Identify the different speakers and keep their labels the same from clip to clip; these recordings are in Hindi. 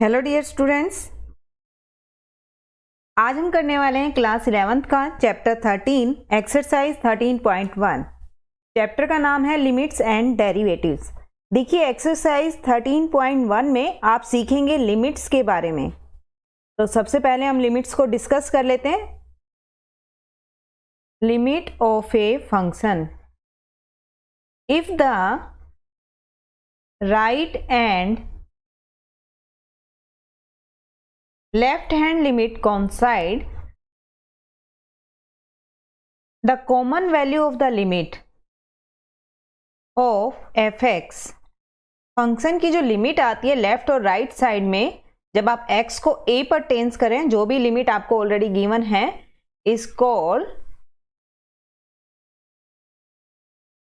Speaker 1: हेलो डियर स्टूडेंट्स, आज हम करने वाले हैं क्लास 11th का चैप्टर 13 एक्सरसाइज 13.1। चैप्टर का नाम है लिमिट्स एंड डेरिवेटिव्स। देखिए एक्सरसाइज 13.1 में आप सीखेंगे लिमिट्स के बारे में। तो सबसे पहले हम लिमिट्स को डिस्कस कर लेते हैं। Limit of a function, if the right and left hand limit coincide, the common value of the limit of fx, function की जो लिमिट आती है लेफ्ट और राइट साइड में, जब आप x को a पर टेंस करें, जो भी लिमिट आपको ऑलरेडी गिवन है, is called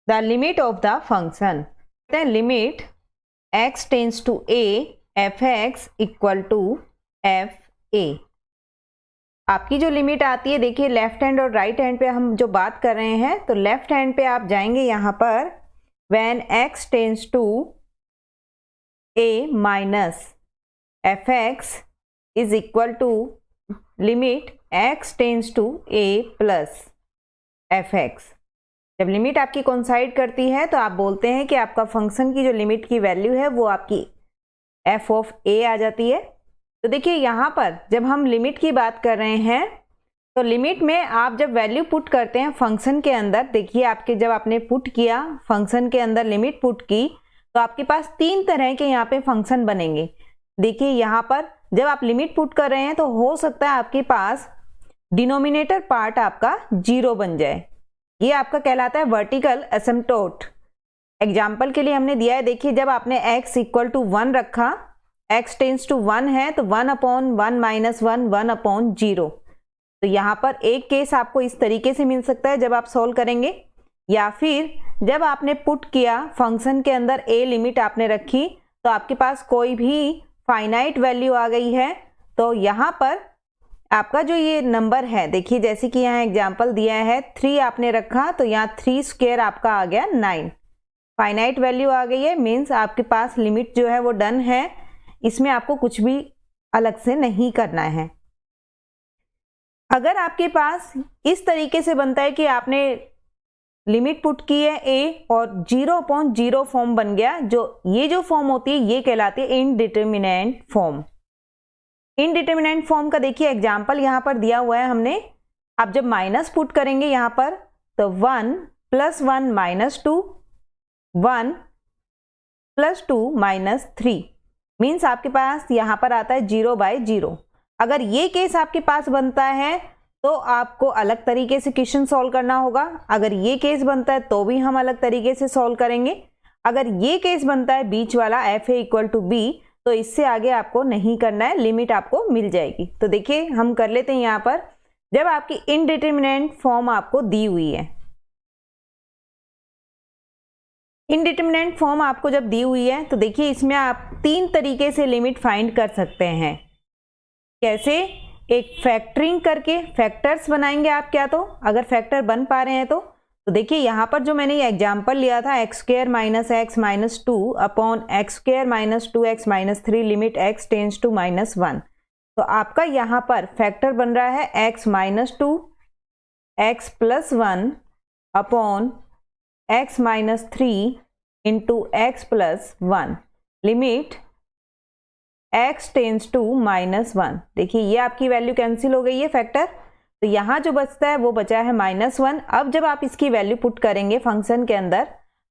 Speaker 1: the limit of the function. Limit x tends to a fx equal to f a. आपकी जो लिमिट आती है, देखिए लेफ्ट हैंड और राइट हैंड पे हम जो बात कर रहे हैं, तो लेफ्ट हैंड पे आप जाएंगे यहां पर when x tends to a minus F x is equal to limit x tends to a plus F x. जब लिमिट आपकी कोइंसाइड करती है तो आप बोलते हैं कि आपका फंक्शन की जो लिमिट की वैल्यू है वो आपकी f ऑफ a आ जाती है। तो देखिए यहाँ पर जब हम लिमिट की बात कर रहे हैं, तो लिमिट में आप जब वैल्यू पुट करते हैं फंक्शन के अंदर, देखिए आपके जब आपने पुट किया फंक्शन के अंदर लिमिट पुट की, तो आपके पास तीन तरह के यहाँ पे फंक्शन बनेंगे। देखिए यहाँ पर जब आप लिमिट पुट कर रहे हैं तो हो सकता है आपके पास डिनोमिनेटर पार्ट आपका 0 बन जाए। ये आपका कहलाता है वर्टिकल एसिम्पटोट। एग्जाम्पल के लिए हमने दिया है, देखिए जब आपने x इक्वल टू 1 रखा, x टेंस टू 1 है, तो 1/1 माइनस 1 1/0। तो यहाँ पर एक केस आपको इस तरीके से मिल सकता है जब आप सॉल्व करेंगे, या फिर जब आपने पुट किया फंक्शन के अंदर a लिमिट आपने रखी, तो आपके पास कोई भी फाइनाइट वैल्यू आ गई है, तो यहाँ पर आपका जो ये नंबर है, देखिए जैसे कि यहाँ एग्जाम्पल दिया है 3 आपने रखा, तो यहाँ 3 स्क्वायर आपका आ गया 9। फाइनाइट वैल्यू आ गई है, मीन्स आपके पास लिमिट जो है वो डन है, इसमें आपको कुछ भी अलग से नहीं करना है। अगर आपके पास इस तरीके से बनता है कि आपने लिमिट पुट की है a और 0/0 फॉर्म बन गया, जो ये जो फॉर्म होती है ये कहलाती है इनडिटरमिनेंट फॉर्म। इनडिटरमिनेंट फॉर्म का देखिए एग्जांपल यहाँ पर दिया हुआ है हमने। आप जब माइनस पुट करेंगे यहाँ पर, तो 1 + 1 - 2, 1 + 2 - 3, मीन्स आपके पास यहाँ पर आता है 0/0। अगर ये केस आपके पास बनता है तो आपको अलग तरीके से क्वेश्चन सॉल्व करना होगा। अगर ये केस बनता है तो भी हम अलग तरीके से सॉल्व करेंगे। अगर ये केस बनता है बीच वाला fa इक्वल टू b, तो इससे आगे आपको नहीं करना है, लिमिट आपको मिल जाएगी। तो देखिए हम कर लेते हैं यहाँ पर, जब आपकी इनडिटरमिनेंट फॉर्म आपको दी हुई है, इनडिटरमिनेंट फॉर्म आपको जब दी हुई है, तो देखिए इसमें आप तीन तरीके से लिमिट फाइंड कर सकते हैं। कैसे? एक फैक्टरिंग करके फैक्टर्स बनाएंगे आप, क्या तो अगर फैक्टर बन पा रहे हैं तो देखिए यहाँ पर जो मैंने ये एग्जांपल लिया था x² - x - 2 upon x² - 2x - 3 limit x tends to -1, तो आपका यहाँ पर फैक्टर बन रहा है x - 2 x + 1 upon x - 3 into x + 1 limit x tends to -1। देखिए ये आपकी वैल्यू कैंसिल हो गई है फैक्टर, तो यहाँ जो बचता है वो बचा है -1। अब जब आप इसकी वैल्यू पुट करेंगे फंक्शन के अंदर,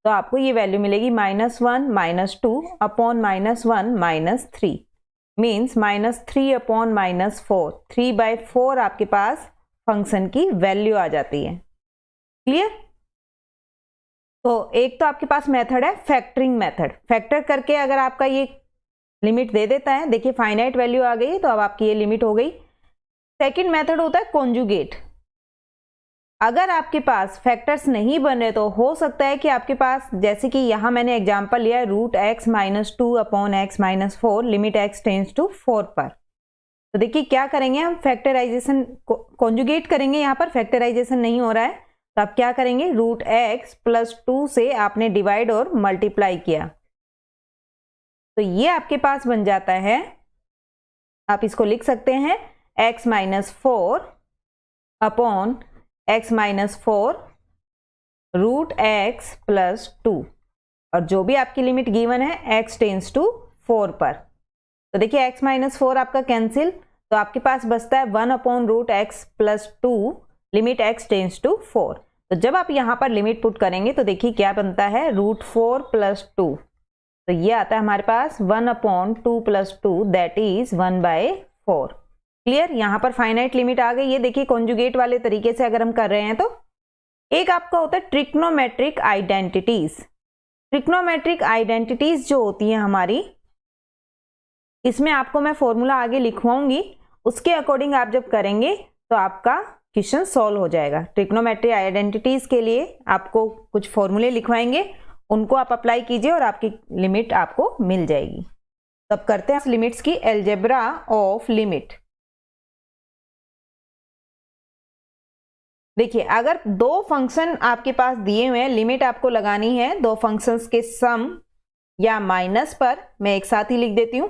Speaker 1: तो आपको ये वैल्यू मिलेगी -1 - 2 अपॉन -1 - 3, मीन्स -3/-4, 3/4 आपके पास फंक्शन की वैल्यू आ जाती है। क्लियर? तो एक तो आपके पास मेथड है फैक्टरिंग मेथड, फैक्टर करके अगर आपका ये लिमिट दे देता है, देखिए फाइनाइट वैल्यू आ गई, तो अब आपकी ये लिमिट हो गई। सेकंड मेथड होता है कॉन्जुगेट। अगर आपके पास फैक्टर्स नहीं बन रहे, तो हो सकता है कि आपके पास, जैसे कि यहाँ मैंने एग्जांपल लिया है √x - 2 upon x - 4 limit x tends to 4 पर, तो देखिए क्या करेंगे हम, फैक्टराइजेशन कॉन्जुगेट करेंगे। यहाँ पर फैक्टराइजेशन नहीं हो रहा है, तो आप क्या करेंगे, √x + 2 से आपने डिवाइड और मल्टीप्लाई किया, तो ये आपके पास बन जाता है आप इसको लिख सकते हैं x minus 4 upon x minus 4 root x plus 2, और जो भी आपकी लिमिट गिवन है x टेंस टू 4 पर। तो देखिए x माइनस 4 आपका कैंसिल, तो आपके पास बचता है 1 upon root x plus 2 limit x tends to 4। तो जब आप यहाँ पर लिमिट पुट करेंगे तो देखिए क्या बनता है, रूट 4 प्लस 2, तो ये आता है हमारे पास 1 upon 2 plus 2 that is 1/4। Clear, यहाँ पर फाइनाइट लिमिट आ गई। ये देखिए कॉन्जुगेट वाले तरीके से अगर हम कर रहे हैं तो एक आपका होता है ट्रिग्नोमेट्रिक आइडेंटिटीज। ट्रिग्नोमेट्रिक आइडेंटिटीज जो होती हैं हमारी, इसमें आपको मैं फॉर्मूला आगे लिखवाऊंगी, उसके अकॉर्डिंग आप जब करेंगे तो आपका क्वेश्चन सॉल्व हो जाएगा। ट्रिग्नोमेट्रिक आइडेंटिटीज के लिए आपको कुछ फॉर्मूले लिखवाएंगे, उनको आप अप्लाई कीजिए और आपकी लिमिट आपको मिल जाएगी। तब करते हैं लिमिट्स की एल्जेब्रा ऑफ लिमिट। देखिए अगर दो फंक्शन आपके पास दिए हुए हैं, लिमिट आपको लगानी है दो फंक्शंस के सम या माइनस पर, मैं एक साथ ही लिख देती हूं।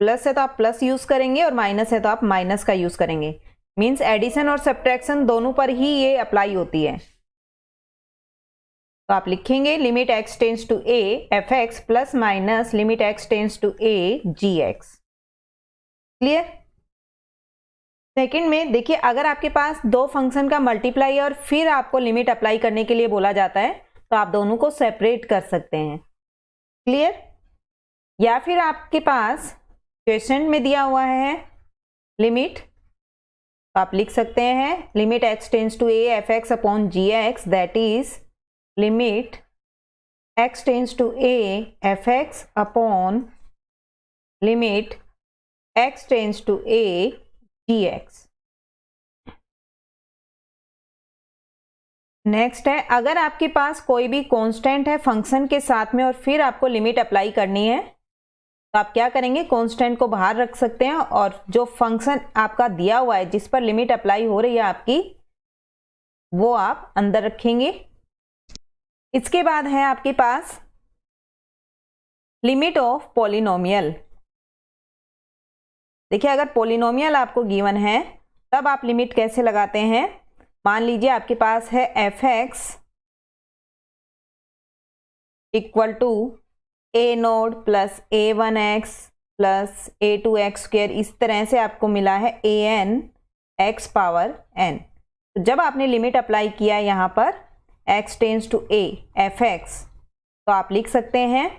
Speaker 1: प्लस है तो आप प्लस यूज करेंगे और माइनस है तो आप माइनस का यूज करेंगे। मींस एडिशन और सब्ट्रैक्शन दोनों पर ही ये अप्लाई होती है। तो आप लिखेंगे limit x tends to a f(x) plus minus limit x tends to a g(x). Clear. Second में देखिए अगर आपके पास दो फंक्शन का मल्टीप्लाई और फिर आपको लिमिट अप्लाई करने के लिए बोला जाता है तो आप दोनों को सेपरेट कर सकते हैं। क्लियर। या फिर आपके पास क्वेश्चन में दिया हुआ है लिमिट, तो आप लिख सकते हैं limit x tends to a f(x) upon g(x) that is limit x tends to a f(x) upon limit x tends to a g(x). Next है, अगर आपके पास कोई भी कांस्टेंट है फंक्शन के साथ में और फिर आपको लिमिट अप्लाई करनी है तो आप क्या करेंगे, कांस्टेंट को बाहर रख सकते हैं और जो फंक्शन आपका दिया हुआ है जिस पर लिमिट अप्लाई हो रही है आपकी, वो आप अंदर रखेंगे। इसके बाद है आपके पास लिमिट ऑफ पॉलिनोमियल। देखिए अगर पॉलिनोमियल आपको गिवन है तब आप लिमिट कैसे लगाते हैं। मान लीजिए आपके पास है f(x) equal to a0 plus a1x plus a2x², इस तरह से आपको मिला है an x पावर n। तो जब आपने लिमिट अप्लाई किया यहाँ पर x tends to a f(x), तो आप लिख सकते हैं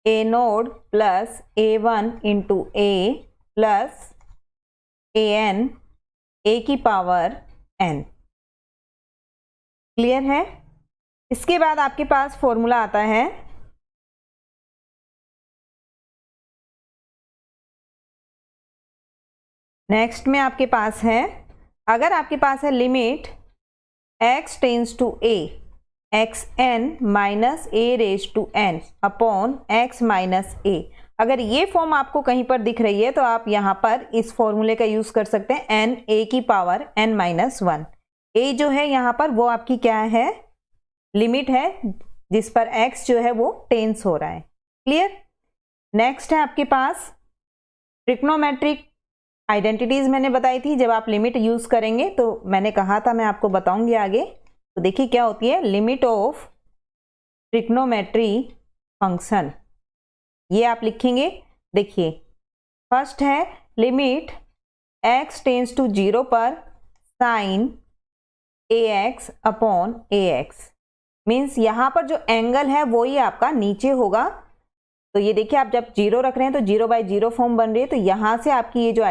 Speaker 1: a0 plus a1 into a plus an a की पावर n। क्लियर है। इसके बाद आपके पास फॉर्मूला आता है नेक्स्ट में आपके पास है, अगर आपके पास है limit x tends to a xn minus a raise to n upon x minus a, अगर ये फॉर्म आपको कहीं पर दिख रही है तो आप यहाँ पर इस फॉर्मूले का यूज कर सकते हैं n a की पावर n माइनस 1। a जो है यहाँ पर वो आपकी क्या है, लिमिट है जिस पर x जो है वो टेंस हो रहा है। क्लियर। नेक्स्ट है आपके पास ट्रिग्नोमेट्रिक आइडेंटिटीज मैंने बताई थी, जब आप लिमिट यूज करेंगे तो मैंने कहा था मैं आपको बताऊंगी आगे। तो देखिए क्या होती है लिमिट ऑफ ट्रिग्नोमेट्री फंक्शन, ये आप लिखेंगे। देखिए फर्स्ट है लिमिट x टेंस टू 0 पर sine ax upon ax, means यहाँ पर जो एंगल है वो ही आपका नीचे होगा। तो ये देखिए आप जब 0 रख रहे हैं तो 0/0 फॉर्म बन रही है, तो यहां से आपकी ये जो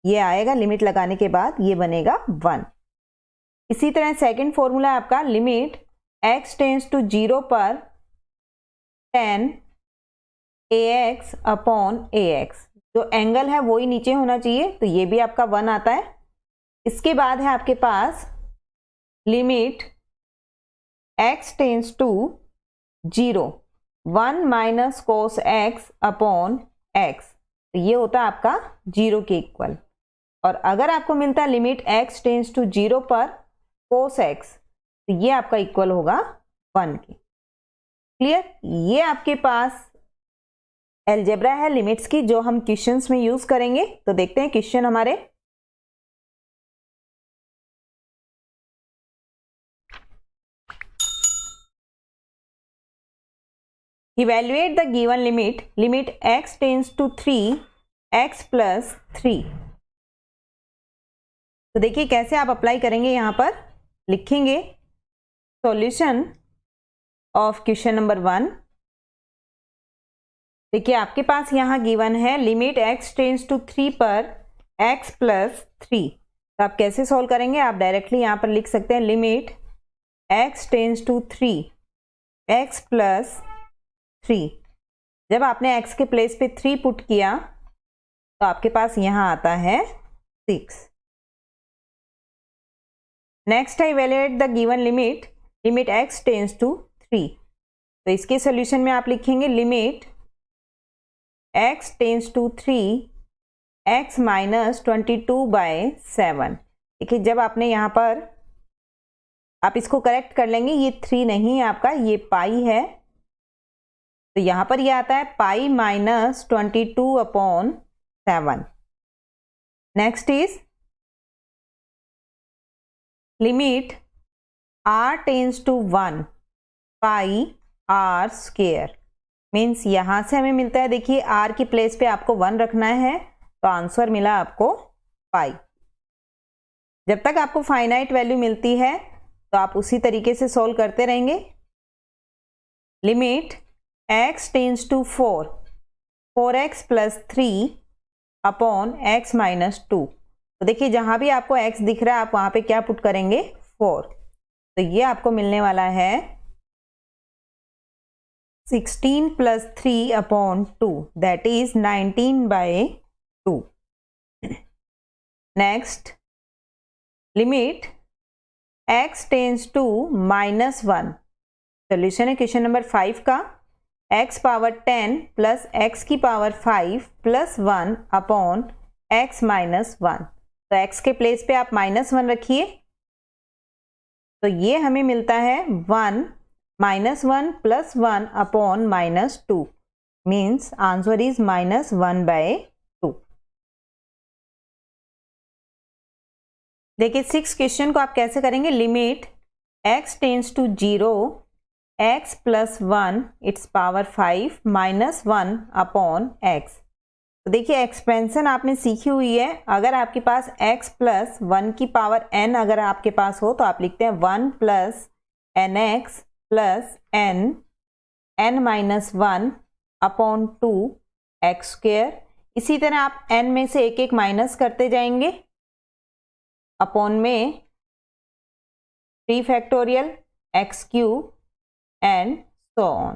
Speaker 1: ये आएगा लिमिट लगाने के बाद ये बनेगा 1। इसी तरह सेकंड फॉर्मूला है आपका लिमिट x टेंस टू 0 पर tan ax अपॉन ax, जो एंगल है वो ही नीचे होना चाहिए, तो ये भी आपका 1 आता है। इसके बाद है आपके पास limit x tends to 0 1 minus cos x upon x, तो ये होता है आपका 0 के इक्वल। और अगर आपको मिलता है लिमिट x टेंस टू 0 पर कोस x, तो ये आपका इक्वल होगा 1 के। क्लियर। ये आपके पास अलजेब्रा है लिमिट्स की, जो हम क्वेश्चंस में यूज करेंगे। तो देखते हैं क्वेश्चन हमारे। Evaluate the given limit, limit x tends to 3x plus 3। तो देखिए कैसे आप अप्लाई करेंगे। यहां पर लिखेंगे सॉल्यूशन ऑफ क्वेश्चन नंबर 1। देखिए आपके पास यहां गिवन है लिमिट x टेंड्स टू 3 पर x प्लस 3। तो आप कैसे सॉल्व करेंगे, आप डायरेक्टली यहां पर लिख सकते हैं limit x tends to 3x plus 3। जब आपने x के प्लेस पे 3 पुट किया तो आपके पास यहां आता है 6। नेक्स्ट है evaluate the given limit, limit x tends to 3। तो इसके सॉल्यूशन में आप लिखेंगे limit x tends to 3x minus 22/7। देखिए जब आपने यहाँ पर आप इसको करेक्ट कर लेंगे, ये 3 नहीं है आपका, ये पाई है। तो यहां पर ये आता है pi minus 22/7। Next is limit r tends to 1 pi r square. Means यहां से हमें मिलता है, देखिए r की प्लेस पे आपको 1 रखना है, तो आंसर मिला आपको पाई। जब तक आपको फाइनाइट वैल्यू मिलती है तो आप उसी तरीके से सॉल्व करते रहेंगे। Limit x tends to 4x plus 3 upon x minus 2। तो देखिए जहां भी आपको x दिख रहा है आप वहां पे क्या पुट करेंगे, 4। तो ये आपको मिलने वाला है 16 plus 3 upon 2, that is 19/2। Next limit x tends to -1। Solution है क्वेश्चन नंबर 5 का, x पावर 10 प्लस x की power 5 plus 1 upon x minus 1। तो x के प्लेस पे आप -1 रखिए, तो ये हमें मिलता है 1 -1 plus 1 upon -2। Means answer is -1/2। देखिए 6 क्वेश्चन को आप कैसे करेंगे। Limit x tends to 0 x plus 1 it's power 5 minus 1 upon x। तो देखिए एक्सपेंशन आपने सीखी हुई है। अगर आपके पास x प्लस 1 की पावर n अगर आपके पास हो तो आप लिखते हैं 1 plus nx plus n minus 1 upon 2 x square. इसी तरह आप n में से एक एक माइनस करते जाएंगे, अपॉन में 3 factorial x cube and so on.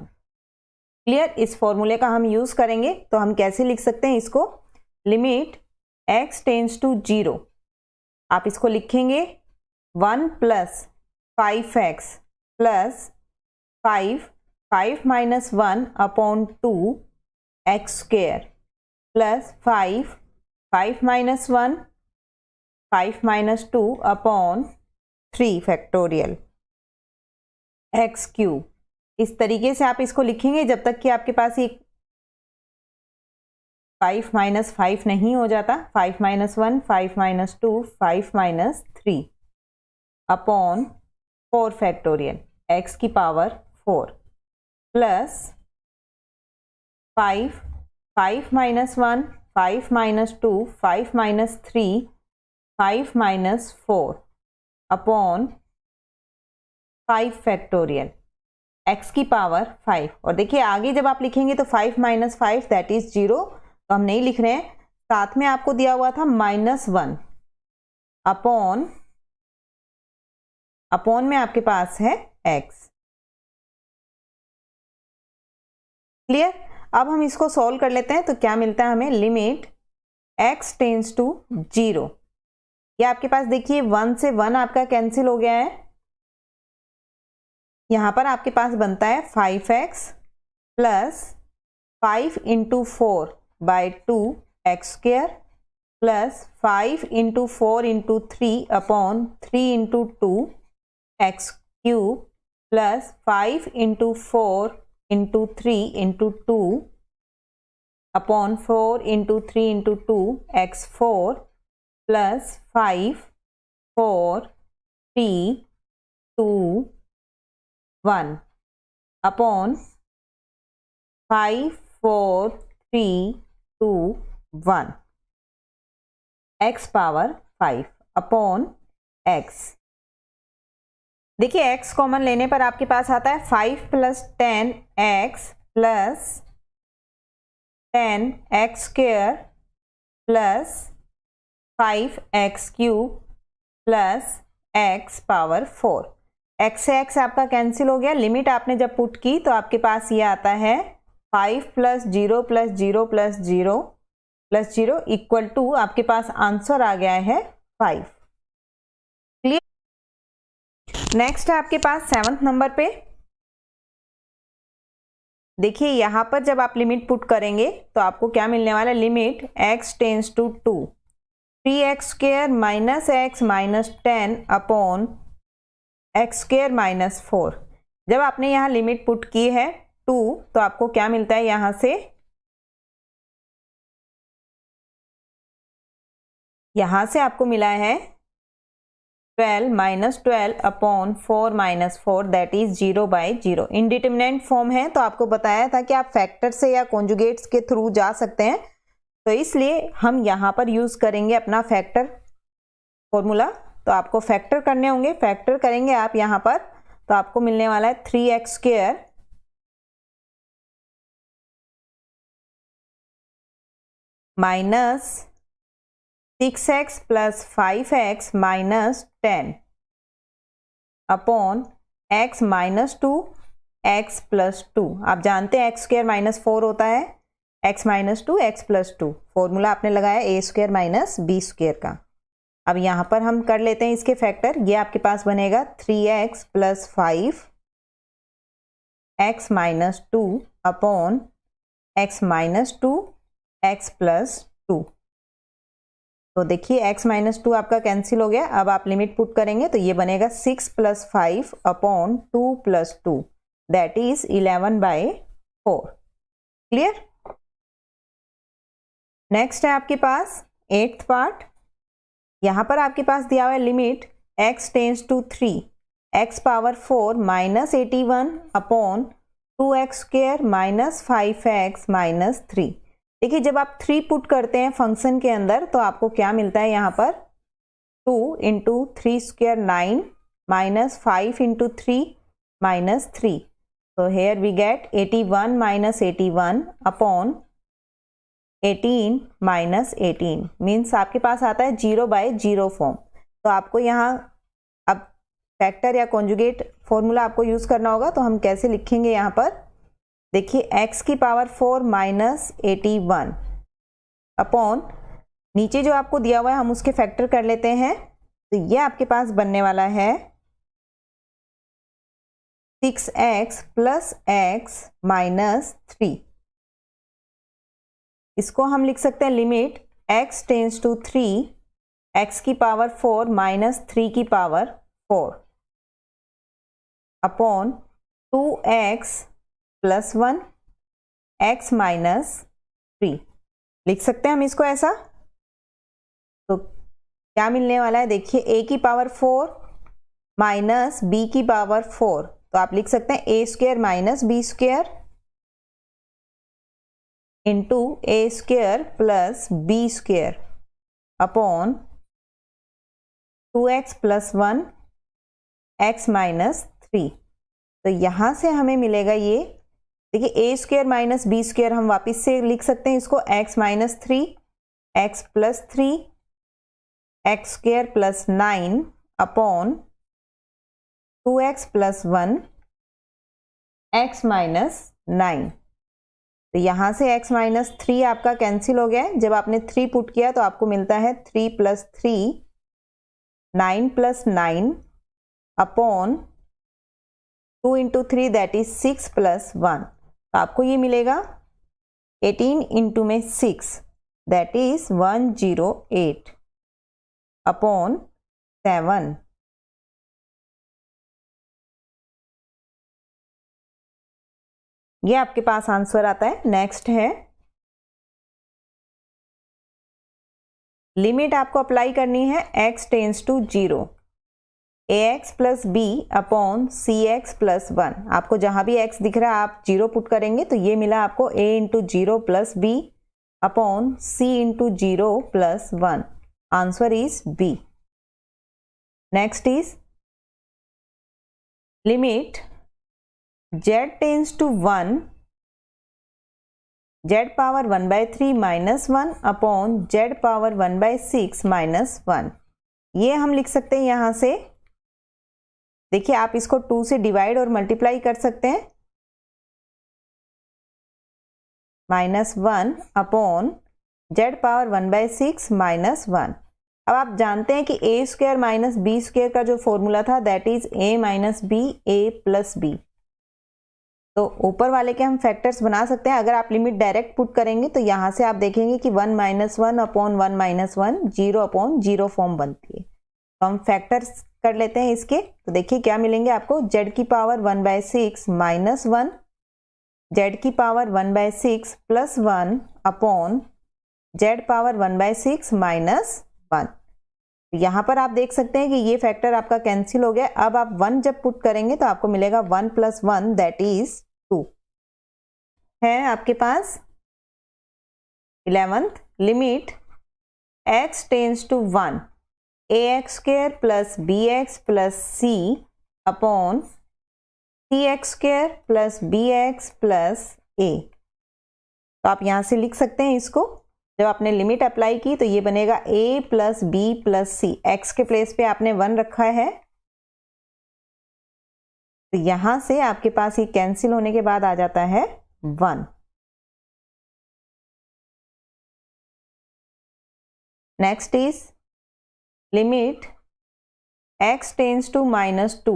Speaker 1: Clear. इस फॉर्मूले का हम यूज करेंगे, तो हम कैसे लिख सकते हैं इसको, लिमिट x टेंड्स टू 0। आप इसको लिखेंगे 1 plus 5x plus 5 minus 1 upon 2 x square plus 5 minus 1 5 minus 2 upon 3 factorial x cube. इस तरीके से आप इसको लिखेंगे जब तक कि आपके पास ये 5 माइनस 5 नहीं हो जाता। 5 minus 1 5 minus 2 5 minus 3 upon 4 factorial x की power 4 plus 5 minus 1 5 minus 2 5 minus 3 5 minus 4 upon 5 factorial x की पावर 5। और देखिए आगे जब आप लिखेंगे तो 5 माइनस 5 दैट इज 0, तो हम नहीं लिख रहे हैं। साथ में आपको दिया हुआ था -1 अपॉन में आपके पास है x। क्लियर। अब हम इसको सॉल्व कर लेते हैं, तो क्या मिलता है हमें, लिमिट x टेंड्स टू 0। ये आपके पास देखिए 1 से 1 आपका कैंसिल हो गया है। यहां पर आपके पास बनता है 5x plus 5 into 4/2 x square plus 5 into 4 into 3 upon 3 into 2 x cube plus 5 into 4 into 3 into 2 upon 4 into 3 into 2 x4 plus 5 4 3 2 1 upon 5 4 3 2 1 x power 5 upon x। देखिए x कॉमन लेने पर आपके पास आता है 5 plus 10 x plus 10 x square plus 5 x cube plus x power 4। x से x आपका कैंसिल हो गया। लिमिट आपने जब पुट की तो आपके पास ये आता है 5 plus 0 plus 0 plus 0 plus 0 equal to आपके पास आंसर आ गया है 5। क्लियर। नेक्स्ट है आपके पास 7th नंबर पे। देखिए यहां पर जब आप लिमिट पुट करेंगे तो आपको क्या मिलने वाला है, limit x tends to 2 3x square minus x minus 10 upon x square minus 4। जब आपने यहाँ लिमिट पुट की है 2 तो आपको क्या मिलता है, यहां से आपको मिला है 12 minus 12 upon 4 minus 4 that is 0 by 0। Indeterminate form है तो आपको बताया था कि आप फैक्टर से या कॉन्जुगेट्स के थ्रू जा सकते हैं, तो इसलिए हम यहाँ पर यूज करेंगे अपना फैक्टर फॉर्मूला। तो आपको फैक्टर करने होंगे, फैक्टर करेंगे आप यहाँ पर तो आपको मिलने वाला है 3x square minus 6x plus 5x minus 10 upon x minus 2 x plus 2। आप जानते हैं x स्क्वेयर माइनस 4 होता है, x minus 2 x plus 2। Formula आपने लगाया a square minus b square का। अब यहाँ पर हम कर लेते हैं इसके फैक्टर। ये आपके पास बनेगा 3x plus 5 x minus 2 upon x minus 2 x plus 2। तो देखिए x माइनस 2 आपका कैंसिल हो गया। अब आप लिमिट पुट करेंगे तो ये बनेगा 6 plus 5 upon 2 plus 2 that is 11 by 4। Clear. Next है आपके पास 8th पार्ट। यहां पर आपके पास दिया हुआ है limit x tends to 3 x power 4 minus 81 upon 2x square minus 5x minus 3। देखिए जब आप 3 पुट करते हैं फंक्शन के अंदर तो आपको क्या मिलता है, यहाँ पर 2 into 3 square 9 minus 5 into 3 minus 3। तो here we get 81 minus 81 upon 18 minus 18 means आपके पास आता है 0 बाई 0 फॉर्म। तो आपको यहाँ अब फैक्टर या कॉन्जुगेट फॉर्मूला आपको यूज करना होगा। तो हम कैसे लिखेंगे, यहाँ पर देखिए x की पावर 4 माइनस 81 अपॉन नीचे जो आपको दिया हुआ है हम उसके फैक्टर कर लेते हैं। तो ये आपके पास बनने वाला है 6x प्लस x माइनस 3। इसको हम लिख सकते हैं limit x tends to 3 x की पावर 4 माइनस 3 की power 4 upon 2x plus 1 x minus 3। लिख सकते हैं हम इसको ऐसा। तो क्या मिलने वाला है, देखिए a की पावर 4 माइनस b की पावर 4। तो आप लिख सकते हैं a square minus b square into A square plus B square upon 2x plus 1 x minus 3। तो यहां से हमें मिलेगा ये, देखिए A square minus B square हम वापिस से लिख सकते हैं इसको x minus 3 x plus 3 x square plus 9 अपॉन 2x प्लस 1 x माइनस 9। तो यहां से x माइनस 3 आपका कैंसिल हो गया है। जब आपने 3 पुट किया तो आपको मिलता है 3 plus 3 9 plus 9 upon 2 into 3 that is 6 plus 1। तो आपको ये मिलेगा 18 इंटू में 6 दैट इज 108 अपॉन 7। ये आपके पास आंसर आता है। नेक्स्ट है लिमिट आपको अप्लाई करनी है x tends to 0 ax plus B upon C X plus 1। आपको जहां भी x दिख रहा है आप 0 पुट करेंगे तो ये मिला आपको a into 0 plus B upon c into 0 plus 1। Answer is b। Next is limit z tends to 1 z power 1/3 minus 1 upon z power 1/6 minus 1। ये हम लिख सकते हैं यहां से, देखिए आप इसको 2 से डिवाइड और मल्टीप्लाई कर सकते हैं, -1 अपॉन z पावर 1/6 माइनस 1। अब आप जानते हैं कि a square minus B square का जो फॉर्मूला था that is a minus B a plus B. तो ऊपर वाले के हम फैक्टर्स बना सकते हैं। अगर आप लिमिट डायरेक्ट पुट करेंगे तो यहाँ से आप देखेंगे कि 1 minus 1 upon 1 minus 1 0 upon 0 form बनती है। तो हम फैक्टर्स कर लेते हैं इसके। तो देखिए क्या मिलेंगे आपको, z की पावर 1/6 माइनस 1 z की power 1/6 plus 1 upon z power 1/6 minus 1। यहाँ पर आप देख सकते हैं कि ये फैक्टर आपका कैंसिल हो गया। अब आप 1 जब पुट करेंगे तो आपको मिलेगा 1 प्लस 1 दैट इज 2। है आपके पास 11th limit x tends to 1 ax square plus bx plus c upon cx square plus bx plus a। तो आप यहां से लिख सकते हैं इसको, जब आपने लिमिट अप्लाई की तो ये बनेगा a plus B plus C. x के प्लेस पे आपने 1 रखा है तो यहां से आपके पास ये कैंसिल होने के बाद आ जाता है 1। Next is limit x tends to -2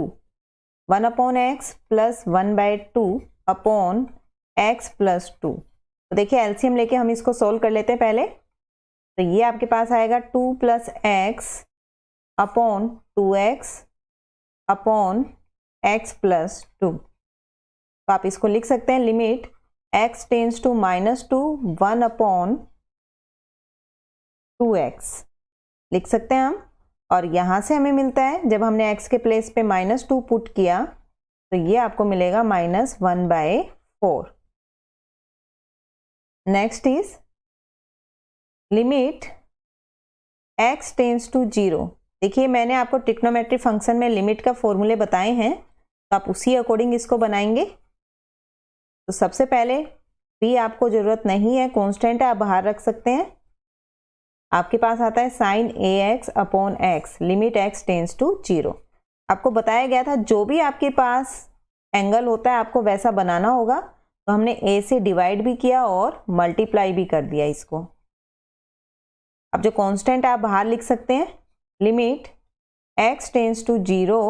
Speaker 1: 1 upon x plus 1/2 upon x plus 2। तो देखिए एलसीएम लेके हम इसको सोल्व कर लेते हैं पहले। तो ये आपके पास आएगा 2 plus X upon 2x upon x plus 2। तो आप इसको लिख सकते हैं limit x tends to -2 1 upon 2x लिख सकते हैं हम। और यहां से हमें मिलता है जब हमने x के प्लेस पे -2 पुट किया तो ये आपको मिलेगा -1/4। Next is limit x tends to 0। देखिए मैंने आपको ट्रिग्नोमेट्री फंक्शन में लिमिट का फॉर्मूले बताए हैं तो आप उसी अकॉर्डिंग इसको बनाएंगे। तो सबसे पहले भी आपको जरूरत नहीं है, कांस्टेंट है, आप बाहर रख सकते हैं। आपके पास आता है sine ax upon x limit x tends to 0। आपको बताया गया था जो भी आपके पास एंगल होता है आपको वैसा बनाना होगा। तो हमने a से डिवाइड भी किया और मल्टीप्लाई भी कर दिया इसको। अब जो कांस्टेंट आप बाहर लिख सकते हैं limit x tends to 0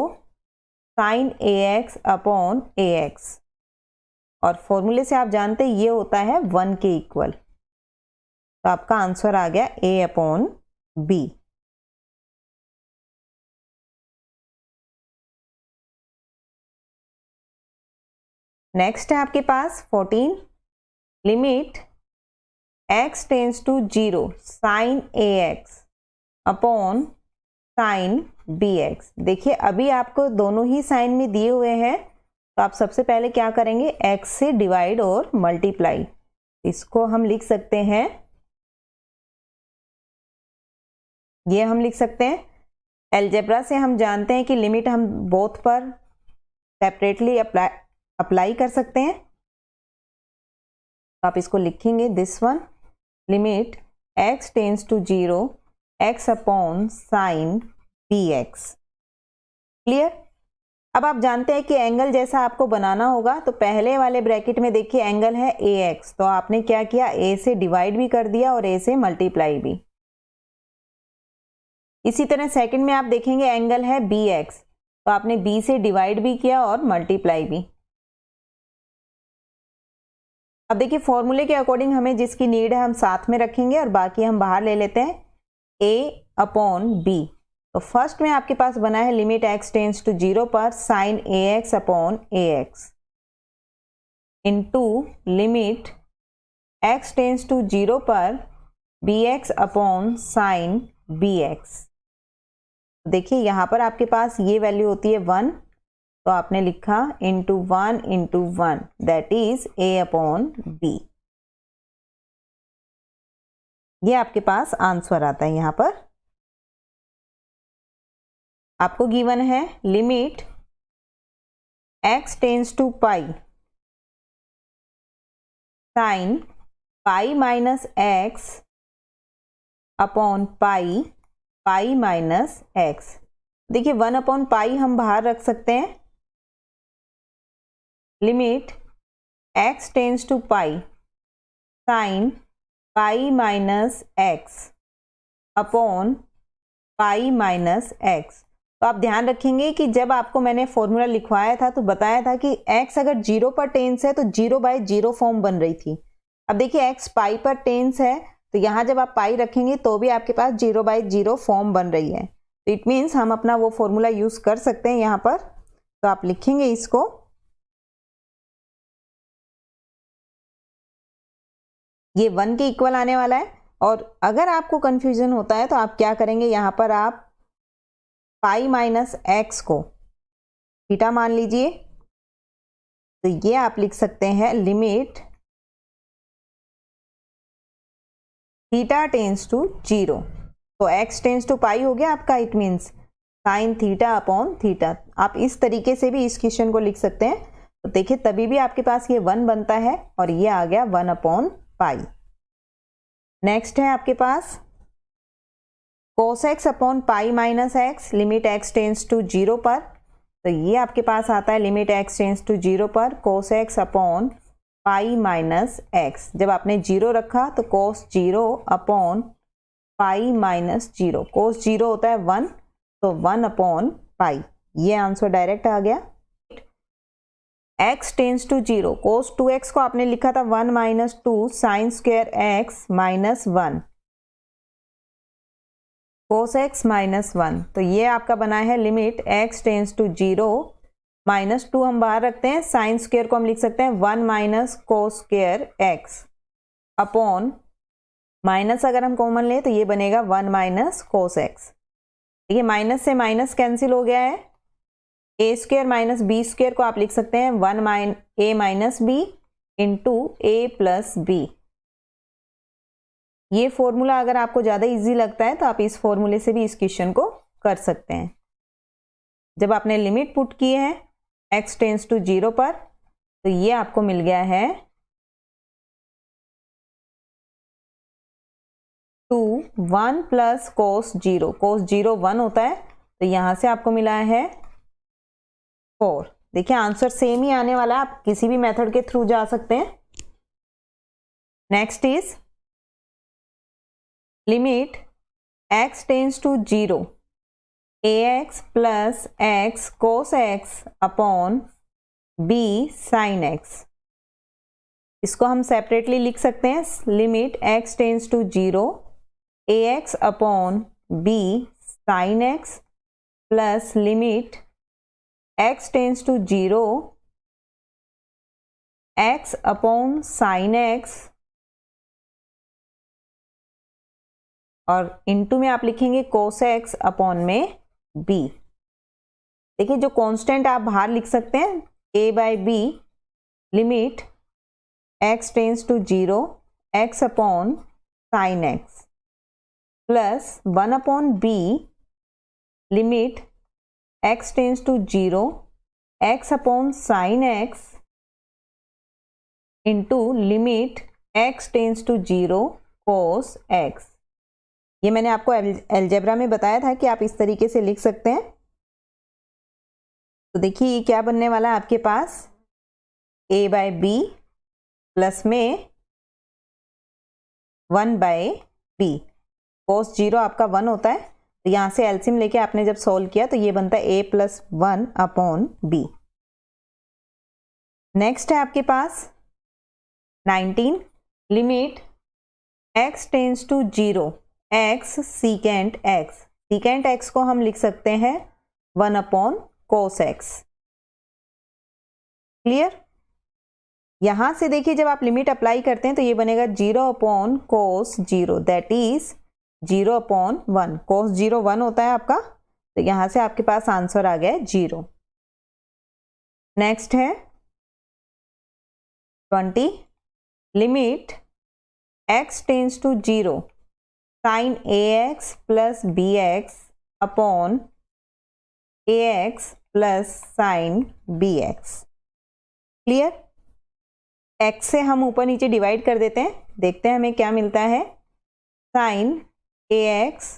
Speaker 1: sine ax upon ax। और फॉर्मूले से आप जानते हैं ये होता है 1 के इक्वल। तो आपका आंसर आ गया a अपॉन b। नेक्स्ट है आपके पास 14 limit x tends to 0 sine ax upon sine bx। देखिए अभी आपको दोनों ही साइन में दिए हुए हैं तो आप सबसे पहले क्या करेंगे x से डिवाइड और मल्टीप्लाई। इसको हम लिख सकते हैं, ये हम लिख सकते हैं अलजेब्रा से हम जानते हैं कि लिमिट हम बोथ पर सेपरेटली अप्लाई कर सकते हैं। तो आप इसको लिखेंगे this one limit x tends to 0 x upon sine bx। Clear. अब आप जानते हैं कि एंगल जैसा आपको बनाना होगा तो पहले वाले ब्रैकेट में देखिए एंगल है ax, तो आपने क्या किया a से डिवाइड भी कर दिया और a से मल्टीप्लाई भी। इसी तरह सेकंड में आप देखेंगे एंगल है bx, तो आपने b से डिवाइड भी किया और मल्टीप्लाई भी। अब देखिए फॉर्मूले के अकॉर्डिंग हमें जिसकी नीड है हम साथ में रखेंगे और बाकी हम बाहर ले लेते हैं a अपॉन b। तो फर्स्ट में आपके पास बना है लिमिट x टेंस टू 0 पर sine ax upon ax into limit x tends to 0 पर B X upon sine B X. देखिए यहाँ पर आपके पास ये वैल्यू होती है 1, तो आपने लिखा into 1 that is A upon B. ये आपके पास आंसर आता है। यहाँ पर आपको गिवन है limit x tends to pi sine pi minus X upon pi minus X. देखिए 1 अपॉन पाई हम बाहर रख सकते हैं। Limit x tends to pi sine pi minus X upon pi minus X. तो आप ध्यान रखेंगे कि जब आपको मैंने फॉर्मूला लिखवाया था तो बताया था कि x अगर 0 पर टेंस है तो 0/0 फॉर्म बन रही थी। अब देखिए x पाई पर टेंस है तो यहाँ जब आप पाई रखेंगे तो भी आपके पास 0/0 फॉर्म बन रही है। तो इट मीन्स हम अपना वो फॉर्मूला यूज कर सकते हैं यहाँ पर। तो आप लिखेंगे इसको, ये 1 के इक्वल आने वाला है। और अगर आपको कंफ्यूजन होता है तो आप क्या करेंगे, यहाँ पर आप पाई माइनस एक्स को थीटा मान लीजिए। तो ये आप लिख सकते हैं लिमिट थीटा टेंस टू 0। तो x टेंस टू पाई हो गया आपका, it means sine theta upon theta. आप इस तरीके से भी इस क्वेश्चन को लिख सकते हैं। तो देखिए तभी भी आपके पास ये 1 बनता है और ये आ गया 1 अपॉन पाई। नेक्स्ट है आपके पास cos x upon pi minus X, limit x tends to 0 पर। तो ये आपके पास आता है लिमिट x टेंस टू 0 पर cos x upon pi minus x. जब आपने 0 रखा तो cos 0 upon pi minus 0। cos 0 होता है 1, तो 1 अपॉन पाई। ये आंसर डायरेक्ट आ गया। x tends to 0, cos 2x को आपने लिखा था 1 minus 2 sine square x minus 1, cos x minus 1। तो ये आपका बना है limit x tends to 0, minus 2 हम बाहर रखते हैं, साइन स्क्वायर को हम लिख सकते हैं 1 minus cos square x upon minus अगर हम कॉमन ले तो ये बनेगा 1 माइनस कोस x। ये माइनस से माइनस कैंसिल हो गया है। A square minus B square को आप लिख सकते हैं 1 a minus B into A plus B. ये फॉर्मूला अगर आपको ज़्यादा इजी लगता है तो आप इस फॉर्मूले से भी इस क्वेश्चन को कर सकते हैं। जब आपने लिमिट पुट की है x टेंस टू 0 पर तो ये आपको मिल गया है 1 प्लस कोस 0। कोस 0 1 होता है, तो यहां से आपको मिला है 4। देखिए आंसर सेम ही आने वाला है, आप किसी भी मेथड के थ्रू जा सकते हैं। Next is limit x tends to 0 ax plus x cos x upon b sine x। इसको हम सेपरेटली लिख सकते हैं। Limit x tends to 0 ax upon b sine x plus limit x tends to 0 x upon sine x और इनटू में आप लिखेंगे कोस x अपॉन में b। देखिए जो कांस्टेंट आप बाहर लिख सकते हैं a by B, limit x tends to 0 x upon sine x plus 1 upon b, limit x tends to 0 x upon sine x into limit x tends to 0 cos x। ये मैंने आपको अलजेब्रा में बताया था कि आप इस तरीके से लिख सकते हैं। तो देखिए ये क्या बनने वाला है आपके पास a बाई बी प्लस में 1 बाई बी। कोस 0 आपका 1 होता है, तो यहाँ से एलसीएम लेके आपने जब सोल्व किया तो ये बनता है a plus 1 upon B. Next है आपके पास 19, limit x tends to 0 x secant x। Secant x को हम लिख सकते हैं 1 अपॉन कोस x। क्लियर? यहाँ से देखिए जब आप लिमिट अप्लाई करते हैं तो ये बनेगा 0 upon cos 0 that is 0 upon 1। कोस 0 1 होता है आपका, तो यहाँ से आपके पास आंसर आ गया 0। नेक्स्ट है 20, limit x tends to 0 sine ax plus bx upon ax plus sine bx। Clear? x से हम ऊपर नीचे डिवाइड कर देते हैं, देखते हैं हमें क्या मिलता है। Sine ax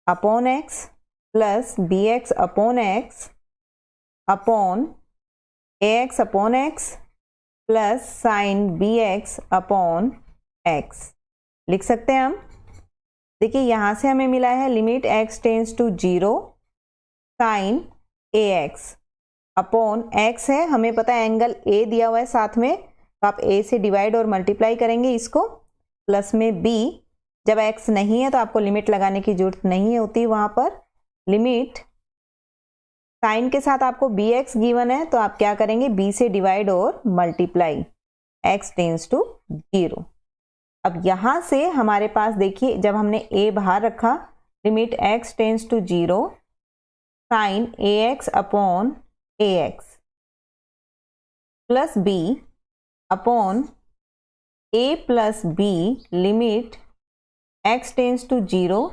Speaker 1: upon x plus bx upon x upon ax upon x plus sine bx upon x लिख सकते हैं हम। देखिए यहाँ से हमें मिला है limit x tends to 0 sine ax upon x है, हमें पता है एंगल a दिया हुआ है साथ में, तो आप a से डिवाइड और मल्टीप्लाई करेंगे इसको, प्लस में b। जब x नहीं है तो आपको लिमिट लगाने की जरूरत नहीं होती वहां पर। लिमिट साइन के साथ आपको bx गिवन है, तो आप क्या करेंगे, b से डिवाइड और मल्टीप्लाई, x टेंस टू 0। अब यहां से हमारे पास देखिए जब हमने a बाहर रखा, limit x tends to 0 sine ax upon ax plus b upon a plus b limit x tends to 0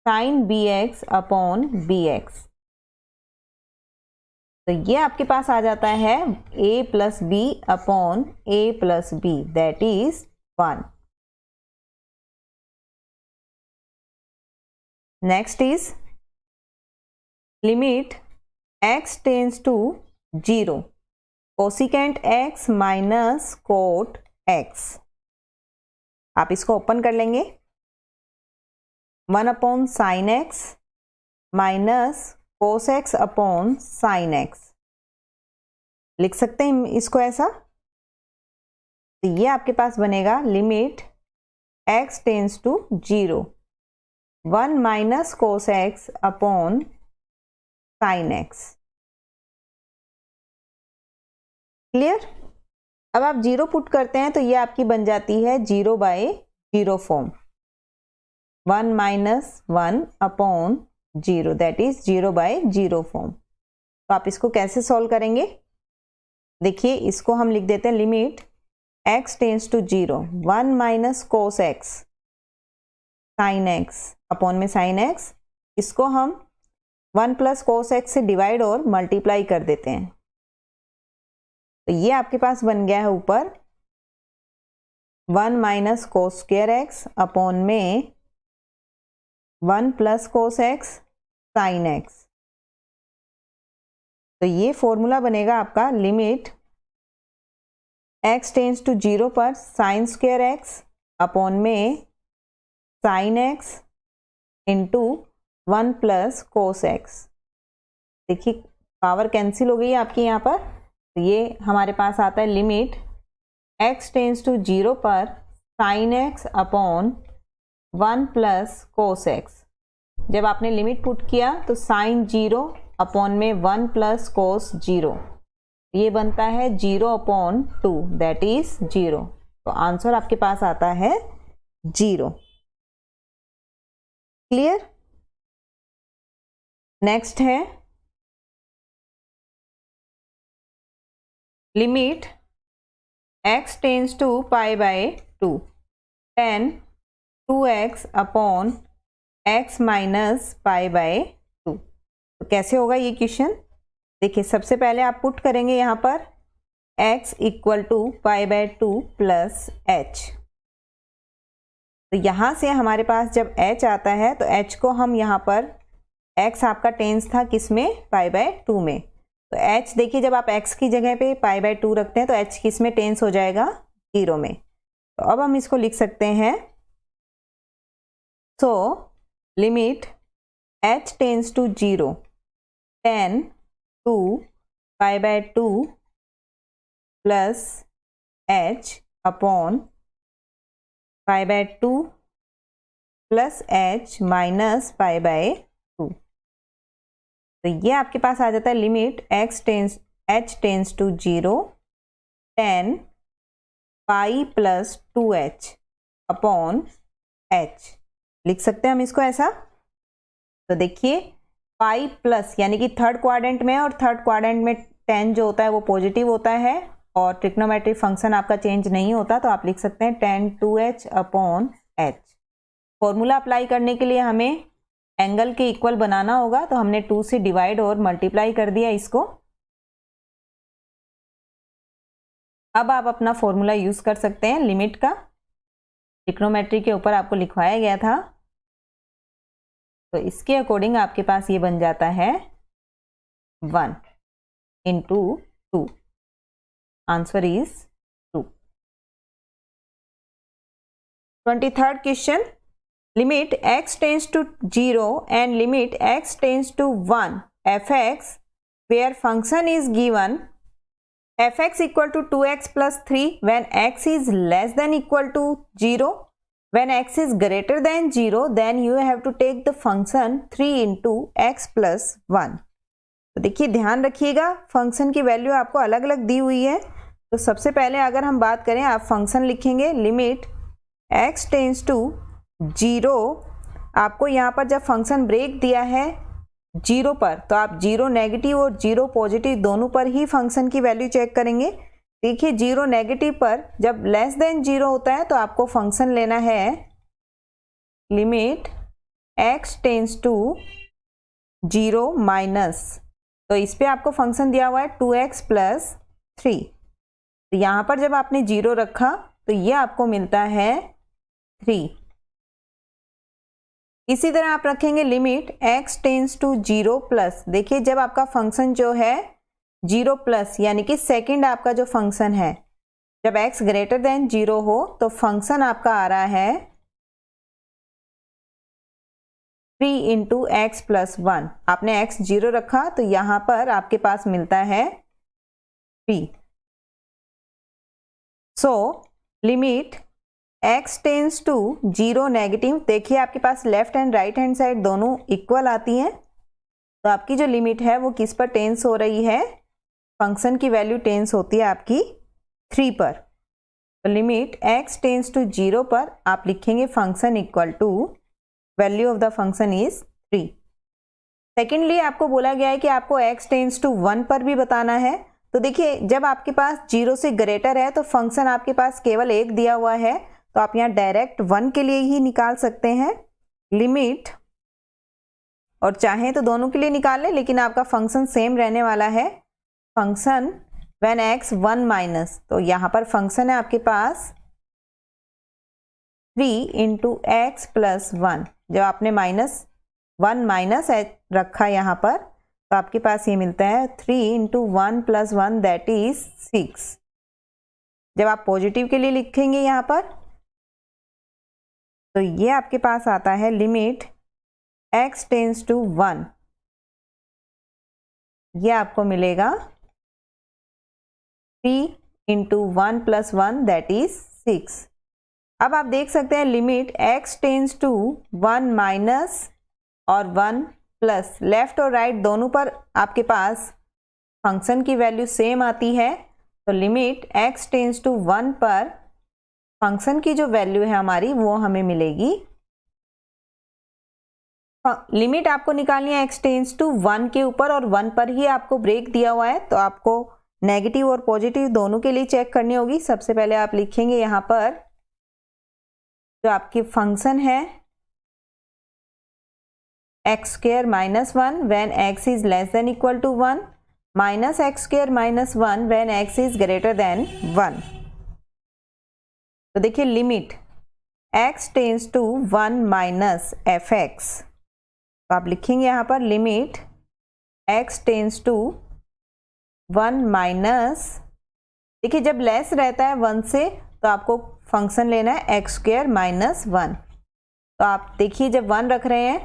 Speaker 1: sine bx upon bx। तो ये आपके पास आ जाता है a plus b upon a plus b that is 1। Next is limit x tends to 0 cosecant x minus cot x। आप इसको ओपन कर लेंगे, 1 upon sine x minus cos x upon sine x लिख सकते हैं इसको ऐसा। तो ये आपके पास बनेगा limit x tends to 0 1 minus cos x upon sine x। Clear? अब आप 0 पुट करते हैं तो ये आपकी बन जाती है 0 by 0 form, 1 minus 1 upon 0 that is 0 by 0 form. तो आप इसको कैसे सॉल्व करेंगे? देखिए इसको हम लिख देते हैं limit x tends to 0 1 minus cos x sine x upon में साइन x, इसको हम 1 प्लस कोस x से डिवाइड और मल्टीप्लाई कर देते हैं। तो ये आपके पास बन गया है ऊपर 1 minus cos square x upon में 1 plus cos x sine x। तो ये फॉर्मूला बनेगा आपका लिमिट x टेंस टू 0 पर साइन स्क्वायर x अपॉन में sine x into 1 plus cos x। देखिए पावर कैंसिल हो गई है आपकी यहाँ पर, तो ये हमारे पास आता है लिमिट x टेंस टू 0 पर sine x upon 1 plus cos x। जब आपने लिमिट पुट किया तो साइन 0 अपॉन में 1 प्लस कोस 0, ये बनता है 0 अपॉन 2 दैट इज 0। तो आंसर आपके पास आता है 0। क्लियर? नेक्स्ट है limit x tends to pi by 2 tan 2x upon x minus pi by 2। तो कैसे होगा ये क्वेश्चन? देखिए सबसे पहले आप पुट करेंगे यहाँ पर x equal to pi by 2 plus h। तो यहाँ से हमारे पास जब h आता है तो h को हम यहाँ पर x आपका टेंस था किस में, पाई बाय 2 में, तो h देखिए जब आप x की जगह पे पाई बाय 2 रखते हैं तो h किस में टेंस हो जाएगा, 0 में। तो अब हम इसको लिख सकते हैं, so limit h tends to 0 tan 2 pi by 2 plus h upon pi by 2 plus h minus pi by 2। तो ये आपके पास आ जाता है limit h tends to 0 10 pi plus 2h upon h, लिख सकते हैं हम इसको ऐसा। तो देखिए पाई प्लस यानी कि थर्ड क्वाड्रेंट में, और थर्ड क्वाड्रेंट में 10 जो होता है वो पॉजिटिव होता है और ट्रिग्नोमेट्रिक फंक्शन आपका चेंज नहीं होता, तो आप लिख सकते हैं 10 2h upon h। Formula apply करने के लिए हमें एंगल के इक्वल बनाना होगा, तो हमने 2 से डिवाइड और मल्टीप्लाई कर दिया इसको। अब आप अपना फॉर्मूला यूज कर सकते हैं लिमिट का, ट्रिग्नोमेट्री के ऊपर आपको लिखवाया गया था, तो इसके अकॉर्डिंग आपके पास ये बन जाता है 1 into 2, answer is 2। 23rd question, limit x tends to 0 and limit x tends to 1 fx where function is given fx equal to 2x plus 3 when x is less than equal to 0, when x is greater than 0 then you have to take the function 3 into x plus 1। तो देखिए ध्यान रखिएगा फंक्शन की वैल्यू आपको अलग अलग दी हुई है। तो सबसे पहले अगर हम बात करें, आप फंक्शन लिखेंगे लिमिट x टेंस टू 0, आपको यहाँ पर जब फंक्शन ब्रेक दिया है 0 पर, तो आप 0 नेगेटिव और 0 पॉजिटिव दोनों पर ही फंक्शन की वैल्यू चेक करेंगे। देखिए 0 नेगेटिव पर जब लेस देन 0 होता है तो आपको फंक्शन लेना है limit x tends to 0 minus, तो इस पे आपको फंक्शन दिया हुआ है 2x प्लस 3। तो यहाँ पर जब आपने 0 रखा तो ये आपको मिलता है 3। इसी तरह आप रखेंगे limit x tends to 0 plus, देखिए जब आपका फंक्शन जो है 0 प्लस यानी कि सेकंड आपका जो फंक्शन है, जब x ग्रेटर देन 0 हो तो फंक्शन आपका आ रहा है 3 इंटू एक्स प्लस 1। आपने x 0 रखा तो यहां पर आपके पास मिलता है 3। So limit x tends to 0 negative, देखिए आपके पास left and right hand side दोनों इक्वल आती हैं, तो आपकी जो लिमिट है वो किस पर टेंस हो रही है, फंक्शन की वैल्यू टेंस होती है आपकी 3 पर। तो लिमिट x टेंस टू 0 पर आप लिखेंगे function equal to value of the function is 3। Secondly आपको बोला गया है कि आपको x टेंस टू 1 पर भी बताना है। तो देखिए जब आपके पास 0 से ग्रेटर है तो फंक्शन आपके पास केवल 1 दिया हुआ है, तो आप यहाँ डायरेक्ट 1 के लिए ही निकाल सकते हैं लिमिट, और चाहें तो दोनों के लिए निकाल लें, लेकिन आपका फंक्शन सेम रहने वाला है। फंक्शन व्हेन x 1 माइनस, तो यहाँ पर फंक्शन है आपके पास 3 इंटू एक्स प्लस 1, जब आपने -1 माइनस रखा यहाँ पर तो आपके पास ये मिलता है 3 इंटू 1 प्लस 1 दैट इज 6। जब आप पॉजिटिव के लिए लिखेंगे यहाँ पर तो ये आपके पास आता है लिमिट x टेंस टू 1, ये आपको मिलेगा 3 इंटू 1 प्लस 1 दैट इज 6। अब आप देख सकते हैं limit x tends to 1 minus और 1 प्लस, लेफ्ट और राइट दोनों पर आपके पास फंक्शन की वैल्यू सेम आती है, तो लिमिट x टेंस टू 1 पर फंक्शन की जो वैल्यू है हमारी वो हमें मिलेगी। लिमिट आपको निकालनी है x टेंस टू 1 के ऊपर, और 1 पर ही आपको ब्रेक दिया हुआ है, तो आपको नेगेटिव और पॉजिटिव दोनों के लिए चेक करनी होगी। सबसे पहले आप लिखेंगे यहाँ पर जो आपकी फंक्शन है x square minus 1 when x is less than equal to 1 minus x square minus 1 when x is greater than 1। तो देखिए limit x tends to 1 minus fx, तो आप लिखेंगे यहाँ पर limit x tends to 1 minus, देखिए जब लेस रहता है 1 से तो आपको फंक्शन लेना है एक्स स्क्वायर माइनस 1। तो आप देखिए जब 1 रख रहे हैं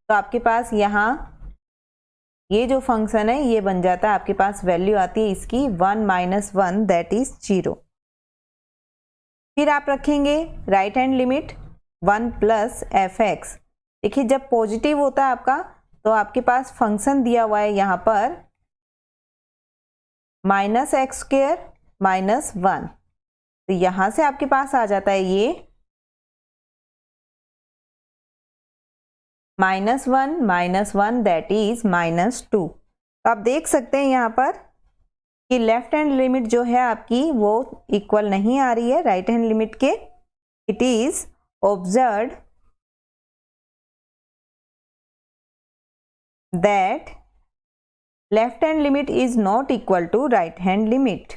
Speaker 1: तो आपके पास यहाँ ये जो फंक्शन है ये बन जाता है, आपके पास वैल्यू आती है इसकी 1 माइनस 1 दैट इज 0। फिर आप रखेंगे right hand limit 1 plus fx, देखिए जब पॉजिटिव होता है आपका तो आपके पास फंक्शन दिया हुआ है यहाँ पर माइनस एक्स स्क्वायर -1। तो यहाँ से आपके पास आ जाता है ये -1 दैट इज -2। तो आप देख सकते हैं यहाँ पर कि लेफ्ट हैंड लिमिट जो है आपकी वो इक्वल नहीं आ रही है राइट हैंड लिमिट के। It is observed that left hand limit is not equal to right hand limit.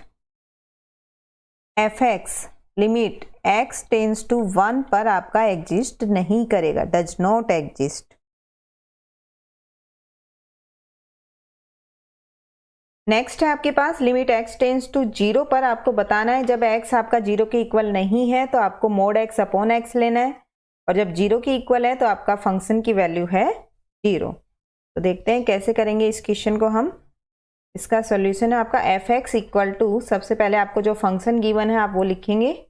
Speaker 1: fx limit x tends to 1 पर आपका एग्जिस्ट नहीं करेगा, डज नॉट एग्जिस्ट। नेक्स्ट है आपके पास लिमिट x टेंड्स टू 0 पर आपको बताना है जब x आपका 0 के इक्वल नहीं है तो आपको मोड x अपॉन x लेना है, और जब 0 के इक्वल है तो आपका फंक्शन की वैल्यू है 0। तो देखते हैं कैसे करेंगे इस क्वेश्चन को हम। इसका सॉल्यूशन है आपका fx इक्वल टू, सबसे पहले आपको जो फंक्शन गिवन है आप वो लिखेंगे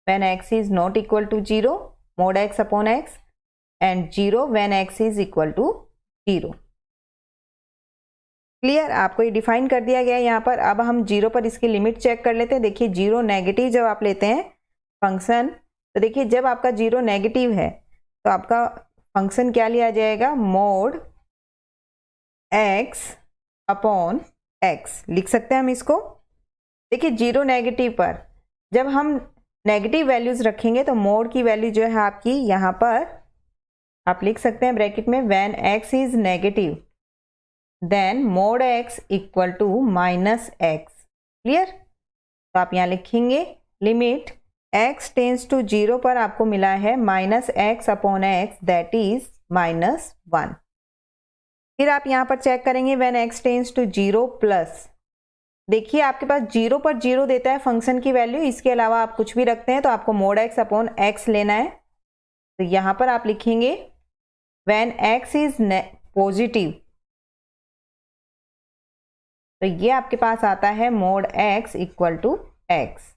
Speaker 1: when x is not equal to 0 mod x upon x and 0 when x is equal to 0। Clear, आपको ये डिफाइन कर दिया गया है यहाँ पर। अब हम 0 पर इसकी लिमिट चेक कर लेते हैं। देखिए 0 नेगेटिव जब आप लेते हैं फंक्शन, तो देखिए जब आपका 0 नेगेटिव है तो आपका फंक्शन क्या लिया जाएगा, मोड x अपॉन x लिख सकते हैं हम इसको। देखिए 0 नेगेटिव पर जब हम नेगेटिव वैल्यूज रखेंगे तो मोड की वैल्यू जो है आपकी यहाँ पर आप लिख सकते हैं ब्रैकेट में when x is negative then mod x equal to -x। Clear, तो आप यहाँ लिखेंगे लिमिट x टेंड्स टू 0 पर आपको मिला है -x upon x that is -1। फिर आप यहाँ पर चेक करेंगे when x tends to 0 plus, देखिए आपके पास 0 पर 0 देता है फंक्शन की वैल्यू, इसके अलावा आप कुछ भी रखते हैं तो आपको मोड x अपॉन x लेना है। तो यहाँ पर आप लिखेंगे व्हेन x इज पॉजिटिव, तो ये आपके पास आता है mod x equal to x।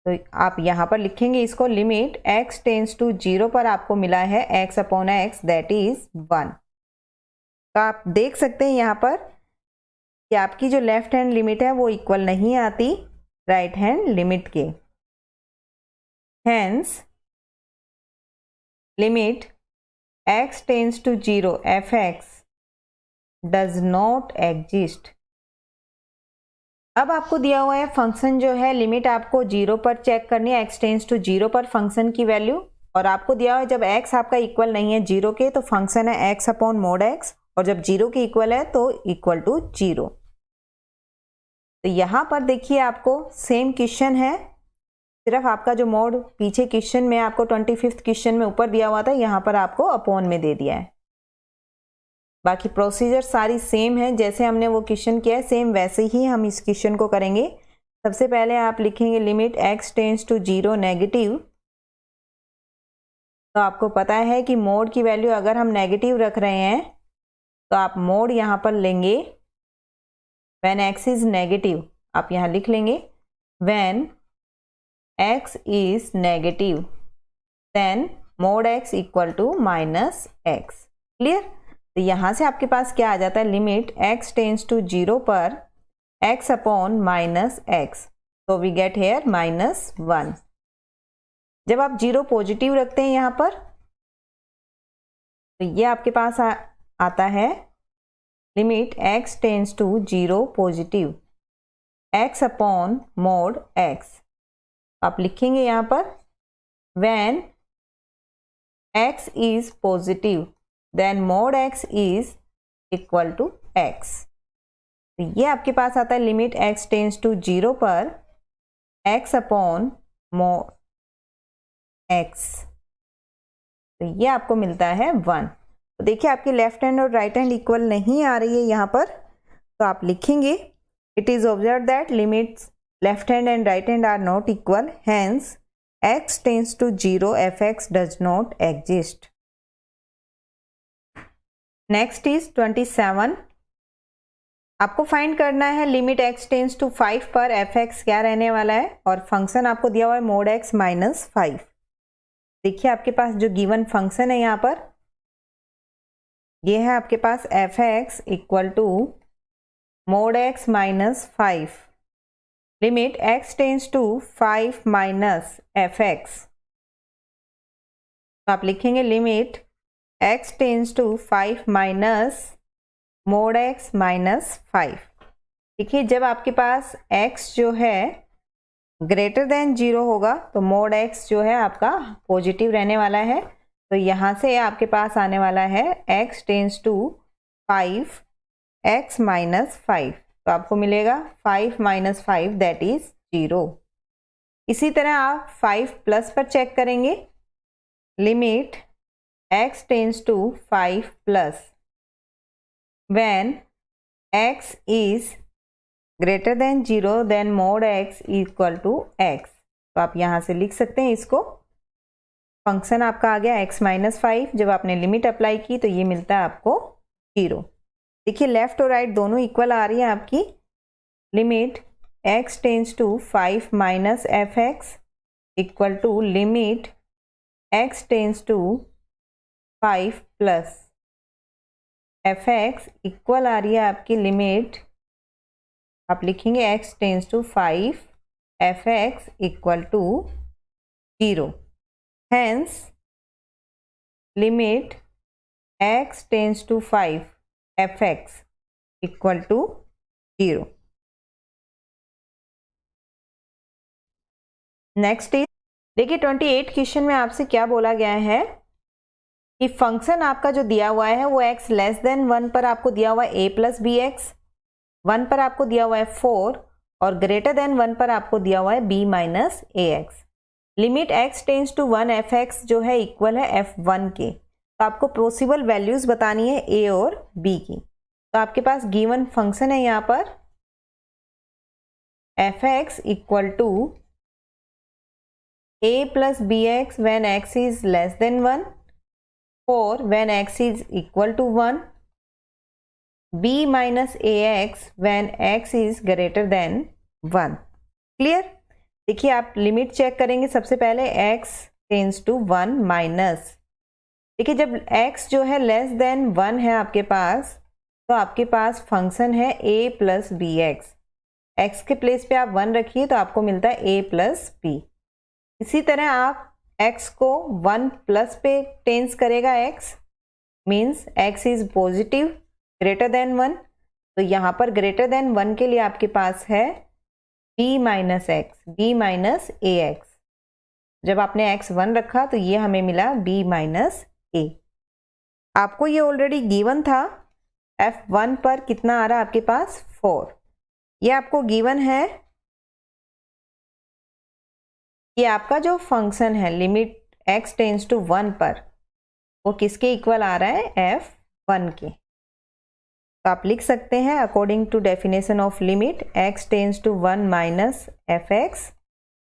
Speaker 1: तो आप यहाँ पर लिखेंगे इसको लिमिट x टेंड्स टू 0 पर आपको मिला है x upon x that is 1। तो आप देख सकते हैं यहाँ पर कि आपकी जो लेफ्ट हैंड लिमिट है वो इक्वल नहीं आती राइट हैंड लिमिट के। Hence limit x tends to 0 fx does not exist. अब आपको दिया हुआ है फंक्शन जो है लिमिट आपको 0 पर चेक करनी है, x टेंड्स टू 0 पर फंक्शन की वैल्यू, और आपको दिया हुआ है जब x आपका इक्वल नहीं है 0 के तो फंक्शन है x अपॉन मोड x, और जब 0 के इक्वल है तो इक्वल टू 0। तो यहाँ पर देखिए आपको सेम क्वेश्चन है, सिर्फ आपका जो मोड पीछे क्वेश्चन में आपको 25th क्वेश्चन में ऊपर दिया हुआ था, यहाँ पर आपको अपॉन में दे दिया है। बाकी प्रोसीजर सारी सेम है, जैसे हमने वो क्वेश्चन किया है सेम वैसे ही हम इस क्वेश्चन को करेंगे। सबसे पहले आप लिखेंगे limit x tends to 0 negative, तो आपको पता है कि मोड की वैल्यू अगर हम नेगेटिव रख रहे हैं तो आप मोड यहाँ पर लेंगे व्हेन x इज नेगेटिव, आप यहाँ लिख लेंगे when x is negative then mod x equal to -x। Clear, तो यहाँ से आपके पास क्या आ जाता है लिमिट x टेंड्स टू 0 पर x अपॉन -x, तो वी गेट हेयर -1। जब आप 0 पॉजिटिव रखते हैं यहाँ पर तो ये आपके पास आता है limit x tends to 0 positive x upon mod x। आप लिखेंगे यहाँ पर when x is positive then mod x is equal to x। तो ये आपके पास आता है लिमिट x टेंड्स टू 0 पर x अपॉन मोड x, तो ये आपको मिलता है 1। तो देखिए आपकी लेफ्ट हैंड और राइट हैंड इक्वल नहीं आ रही है यहाँ पर, तो आप लिखेंगे it is observe that limits left hand and right hand are not equal, hence x tends to 0 fx does not exist. Next is 27। आपको फाइंड करना है लिमिट x टेंड्स टू 5 पर fx क्या रहने वाला है, और फंक्शन आपको दिया हुआ है मोड x -5। देखिए आपके पास जो गिवन फंक्शन है यहाँ पर ये है आपके पास fx equal to mod x -5 limit x tends to 5 minus F x, तो आप लिखेंगे limit x tends to 5 minus mod x minus 5। देखिए जब आपके पास x जो है ग्रेटर देन 0 होगा तो मोड x जो है आपका पॉजिटिव रहने वाला है, तो यहाँ से आपके पास आने वाला है x tends to 5 x minus 5, तो आपको मिलेगा 5 माइनस 5 दैट इज 0। इसी तरह आप 5 प्लस पर चेक करेंगे, limit x tends to 5 plus when x is greater than 0 then mod x equal to x, तो आप यहाँ से लिख सकते हैं इसको। फंक्शन आपका आ गया x माइनस 5, जब आपने लिमिट अप्लाई की तो ये मिलता है आपको 0। देखिए लेफ्ट और राइट दोनों इक्वल आ रही है आपकी। Limit x tends to 5 minus F x equal to limit x tends to 5 plus F x equal आ रही है आपकी लिमिट, आप लिखेंगे x tends to 5 F x equal to 0। Hence limit x tends to 5 F x equal to 0। Next is, देखिए 28 क्वेश्चन में आपसे क्या बोला गया है कि फंक्शन आपका जो दिया हुआ है वो x लेस देन 1 पर आपको दिया हुआ है a प्लस बी एक्स, 1 पर आपको दिया हुआ है 4 और ग्रेटर देन 1 पर आपको दिया हुआ है b minus A x. Limit x tends to 1 f x जो है इक्वल है f1 के, तो आपको पॉसिबल वैल्यूज बतानी है a और b की। तो आपके पास गिवन फंक्शन है यहाँ पर f x equal to a plus b x when x is less than 1, 4 when x is equal to 1, b minus ax when x is greater than 1। Clear? देखिए आप लिमिट चेक करेंगे, सबसे पहले x टेंस टू 1 माइनस, देखिए जब x जो है लेस देन 1 है आपके पास, तो आपके पास फंक्शन है a plus b x, x के प्लेस पे आप 1 रखिए तो आपको मिलता है a प्लस बी। इसी तरह आप x को 1 प्लस पे टेंस करेगा, x means x is positive greater than 1, तो यहाँ पर ग्रेटर देन 1 के लिए आपके पास है b minus X, b minus ए एक्स। जब आपने x 1 रखा तो ये हमें मिला b माइनस ए। आपको ये ऑलरेडी गिवन था, f1 पर कितना आ रहा है आपके पास 4, ये आपको गिवन है। ये आपका जो फंक्शन है लिमिट x टेंस टू 1 पर, वो किसके इक्वल आ रहा है f1 के, तो आप लिख सकते हैं according to definition of limit x tends to 1 minus F x,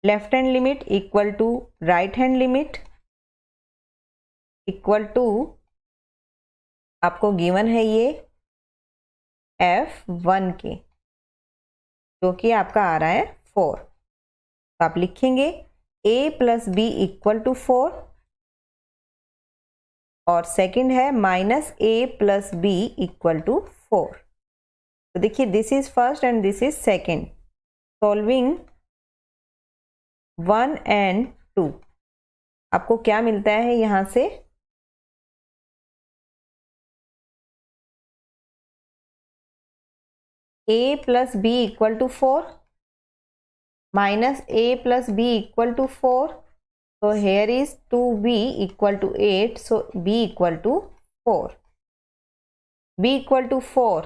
Speaker 1: left hand limit equal to right hand limit equal to आपको गिवन है ये f1 के, जो कि आपका आ रहा है 4, तो आप लिखेंगे a plus b equal to 4 और सेकंड है minus a plus b equal to 4। तो देखिए this is first and this is second, solving 1 and 2 आपको क्या मिलता है यहाँ से, a plus b equal to 4 minus a plus b equal to 4, so here is 2b equal to 8, so b equal to 4, b equal to 4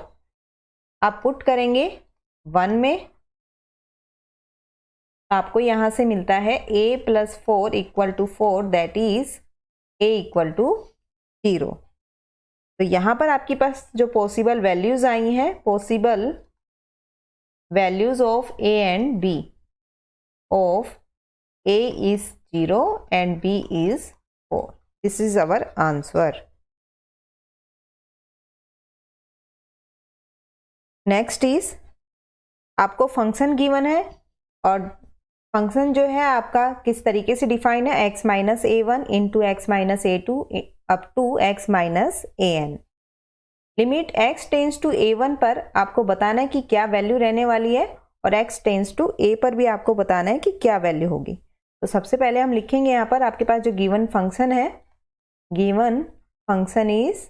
Speaker 1: आप पुट करेंगे 1 में, आपको यहाँ से मिलता है a plus 4 equal to 4 that is a equal to 0। तो यहाँ पर आपके पास जो पॉसिबल वैल्यूज आई हैं, possible values of a and b, of a is 0 and b is 4. This is our answer. Next is, आपको फंक्शन गिवन है और फंक्शन जो है आपका किस तरीके से डिफाइन है, x minus a one into x minus a two up to x minus a n. Limit x tends to a1 पर आपको बताना है कि क्या वैल्यू रहने वाली है और x टेंस टू a पर भी आपको बताना है कि क्या वैल्यू होगी। तो सबसे पहले हम लिखेंगे यहाँ पर आपके पास जो गिवन फंक्शन है, given function is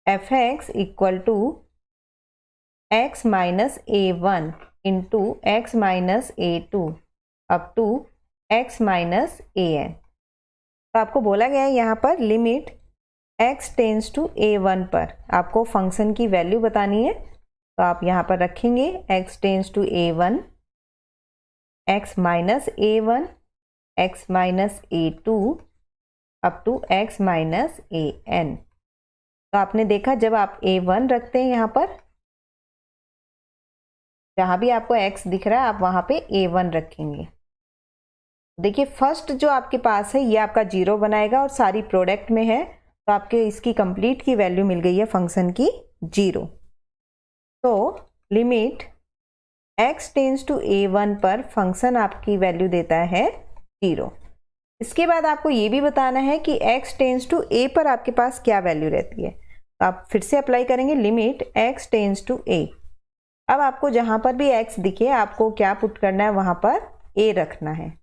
Speaker 1: fx equal to x minus a1 into x minus a2 up to x minus an। तो आपको बोला गया है यहाँ पर limit x tends to a1 पर आपको फंक्शन की वैल्यू बतानी है। तो आप यहाँ पर रखेंगे x tends to a1, x minus a1, x minus a2 up to x minus an। तो आपने देखा जब आप a1 रखते हैं यहाँ पर, जहाँ भी आपको x दिख रहा है आप वहाँ पे a1 रखेंगे। देखिए फर्स्ट जो आपके पास है ये आपका 0 बनाएगा और सारी प्रोडक्ट में है, तो आपके इसकी कंप्लीट की वैल्यू मिल गई है फंक्शन की 0। तो limit x tends to a1 पर फंक्शन आपकी वैल्यू देता है 0। इसके बाद आपको ये भी बताना है कि x टेंस टू a पर आपके पास क्या वैल्यू रहती है। तो आप फिर से अप्लाई करेंगे limit x tends to a। अब आपको जहां पर भी x दिखे आपको क्या पुट करना है, वहां पर a रखना है।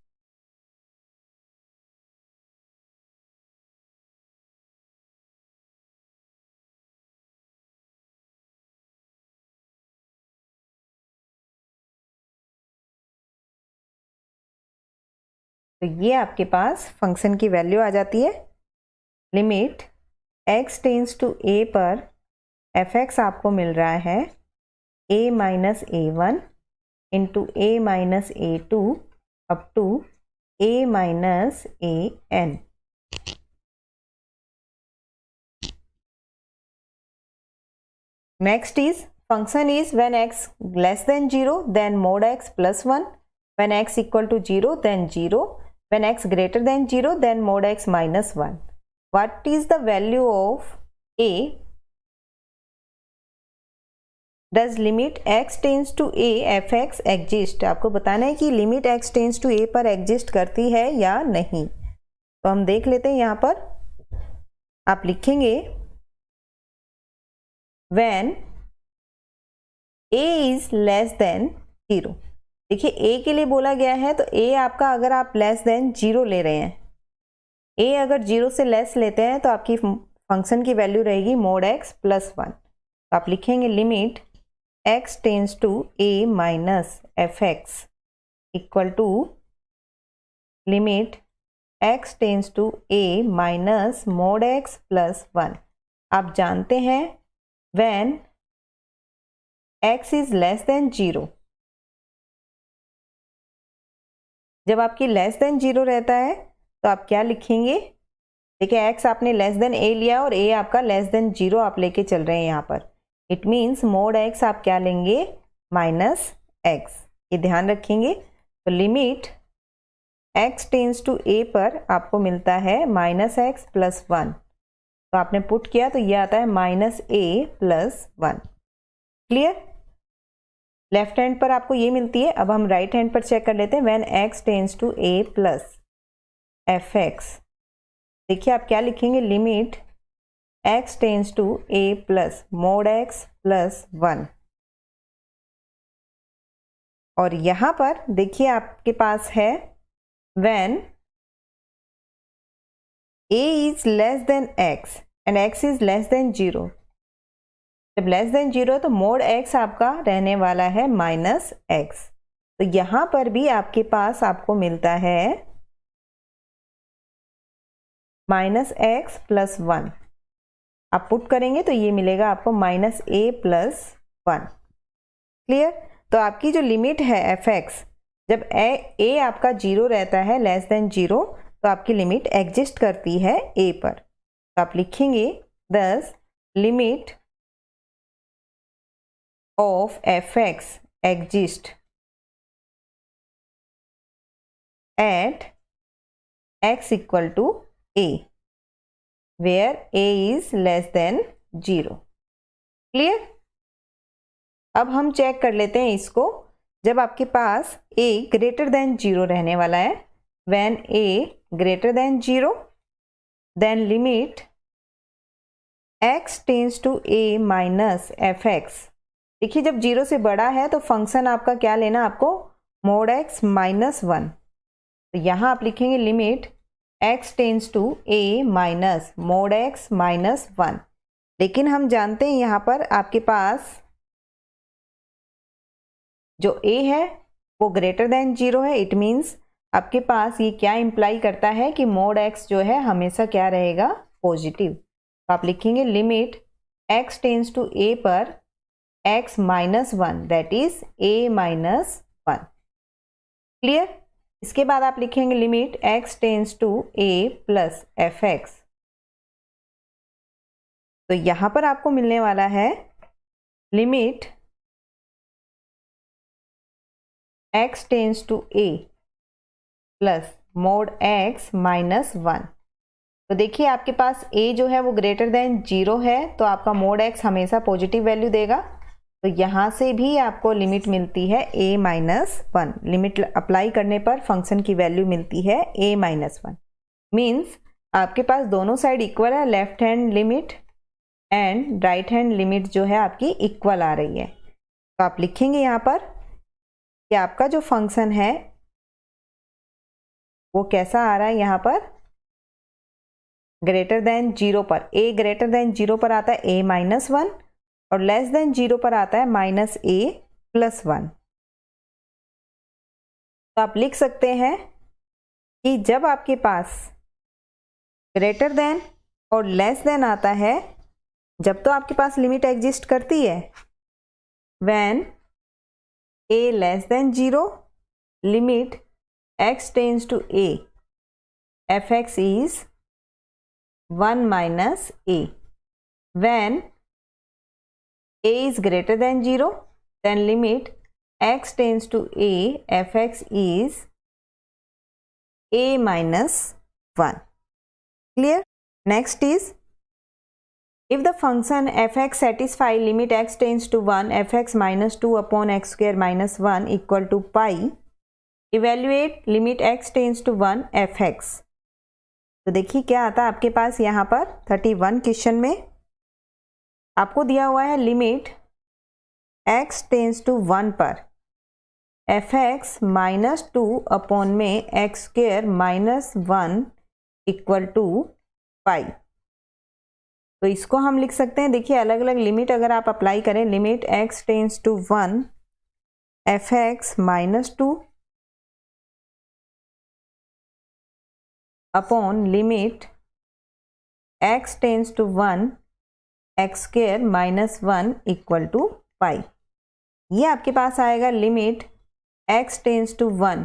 Speaker 1: तो ये आपके पास फंक्शन की वैल्यू आ जाती है। Limit x tends to a पर fx आपको मिल रहा है a minus a1 into a minus a2 up to a minus an। Next is function is when x less than 0 then mod x plus 1, when x equal to 0 then 0, when x greater than 0 then mod x minus 1. What is the value of a? Does limit x tends to a fx exist? आपको बताना है कि limit x tends to a पर एग्जिस्ट करती है या नहीं। तो हम देख लेते हैं यहाँ पर आप लिखेंगे when a is less than 0। देखिए a के लिए बोला गया है, तो a आपका अगर आप लेस देन 0 ले रहे हैं, a अगर 0 से लेस लेते हैं तो आपकी फंक्शन की वैल्यू रहेगी mod x प्लस 1। तो आप लिखेंगे limit x tends to a minus fx equal to limit x tends to a minus mod x plus 1। आप जानते हैं when x is less than 0, जब आपकी लेस देन 0 रहता है तो आप क्या लिखेंगे। देखिए x आपने लेस देन a लिया और a आपका लेस देन 0 आप लेके चल रहे हैं यहाँ पर। इट मीन्स मोड x आप क्या लेंगे, माइनस x। ये ध्यान रखेंगे। तो limit x tends to a पर आपको मिलता है माइनस x प्लस 1। तो आपने पुट किया तो ये आता है minus a plus 1। Clear. Left hand पर आपको ये मिलती है। अब हम राइट हैंड पर चेक कर लेते हैं। When x tends to a plus fx, देखिए आप क्या लिखेंगे, limit x tends to a plus mod x plus 1। और यहां पर देखिए आपके पास है when a is less than x and x is less than 0। जब लेस देन 0 है तो मोड x आपका रहने वाला है माइनस x। तो यहां पर भी आपके पास आपको मिलता है माइनस x प्लस 1। आप पुट करेंगे तो ये मिलेगा आपको माइनस a प्लस 1। क्लियर। तो आपकी जो लिमिट है fx, जब a आपका 0 रहता है लेस देन 0, तो आपकी लिमिट एग्जिस्ट करती है a पर। तो आप लिखेंगे दस limit of fx exist at x equal to a where a is less than 0। Clear. अब हम चेक कर लेते हैं इसको। जब आपके पास a ग्रेटर देन 0 रहने वाला है, when a greater than 0 then limit x tends to a minus fx। देखिए जब 0 से बड़ा है तो फंक्शन आपका क्या लेना, आपको mod x माइनस 1। तो यहाँ आप लिखेंगे limit x tends to a minus mod x minus 1। लेकिन हम जानते हैं यहाँ पर आपके पास जो a है वो ग्रेटर देन 0 है। इट मीन्स आपके पास ये क्या इंप्लाई करता है कि mod x जो है हमेशा क्या रहेगा, पॉजिटिव। तो आप लिखेंगे limit x tends to a पर x minus 1 that is a minus 1। Clear. इसके बाद आप लिखेंगे limit x tends to a plus fx। तो यहां पर आपको मिलने वाला है limit x tends to a plus mod x minus 1। तो देखिए आपके पास a जो है वो ग्रेटर देन 0 है, तो आपका mod x हमेशा पॉजिटिव वैल्यू देगा। तो यहाँ से भी आपको लिमिट मिलती है a माइनस 1। लिमिट अप्लाई करने पर फंक्शन की वैल्यू मिलती है a माइनस 1। मीन्स आपके पास दोनों साइड इक्वल है, left hand limit and right hand limit जो है आपकी इक्वल आ रही है। तो आप लिखेंगे यहाँ पर कि आपका जो फंक्शन है वो कैसा आ रहा है, यहाँ पर ग्रेटर देन 0 पर a ग्रेटर देन 0 पर आता है a माइनस 1 और लेस देन 0 पर आता है माइनस a प्लस 1। तो आप लिख सकते हैं कि जब आपके पास ग्रेटर देन और लेस देन आता है, जब तो आपके पास लिमिट एग्जिस्ट करती है, when a less than 0 limit x tends to a fx is 1 minus a। When a is greater than 0 then limit x tends to a fx is a minus 1। Clear? Next is if the function fx satisfy limit x tends to 1 fx minus 2 upon x square minus 1 equal to pi, evaluate limit x tends to 1 fx। तो देखिए क्या आता है आपके पास यहाँ पर 31 क्वेश्चन में आपको दिया हुआ है लिमिट x टेंस टू 1 पर fx माइनस 2 अपॉन में x square minus 1 equal to pi. तो इसको हम लिख सकते हैं, देखिए अलग अलग लिमिट अगर आप अप्लाई करें, limit x tends to 1 fx minus 2 upon limit x tends to 1 x square minus 1 equal to pi. ये आपके पास आएगा limit x tends to 1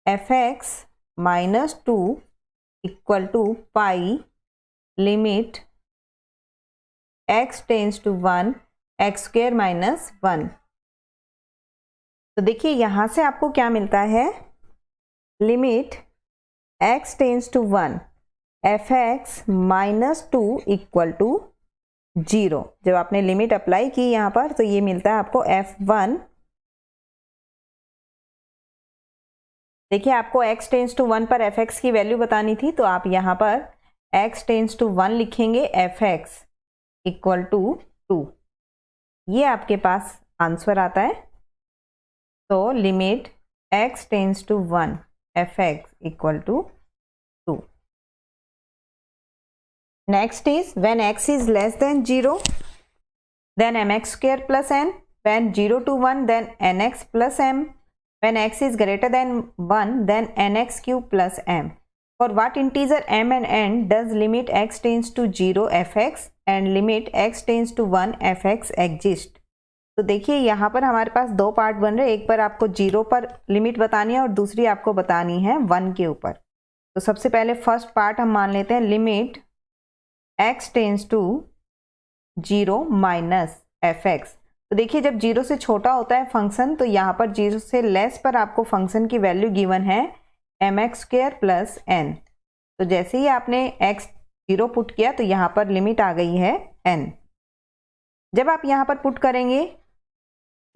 Speaker 1: fx minus 2 equal to pi limit x tends to 1 x square minus 1। तो देखिए यहाँ से आपको क्या मिलता है, limit x tends to 1 fx minus 2 equal to 0। जब आपने लिमिट अप्लाई की यहाँ पर तो ये मिलता है आपको f1। देखिए आपको x टेंस टू 1 पर fx की वैल्यू बतानी थी, तो आप यहाँ पर x टेंस टू 1 लिखेंगे fx इक्वल टू 2। ये आपके पास आंसर आता है। तो limit x tends to 1 fx equal to 2। Next is when x is less than 0 then mx square plus n, when 0 to 1 then nx plus m, when x is greater than 1 then nx cube plus m। For what integer m and n does limit x tends to 0 fx and limit x tends to 1 fx exist। तो देखिए यहाँ पर हमारे पास दो पार्ट बन रहे हैं, एक पर आपको 0 पर लिमिट बतानी है और दूसरी आपको बतानी है 1 के ऊपर। तो सबसे पहले फर्स्ट पार्ट हम मान लेते हैं limit x tends to 0 minus fx। तो देखिए जब 0 से छोटा होता है फंक्शन तो यहाँ पर 0 से लेस पर आपको फंक्शन की वैल्यू गिवन है mx स्क्वायर प्लस n। तो जैसे ही आपने x 0 पुट किया तो यहाँ पर लिमिट आ गई है n। जब आप यहाँ पर पुट करेंगे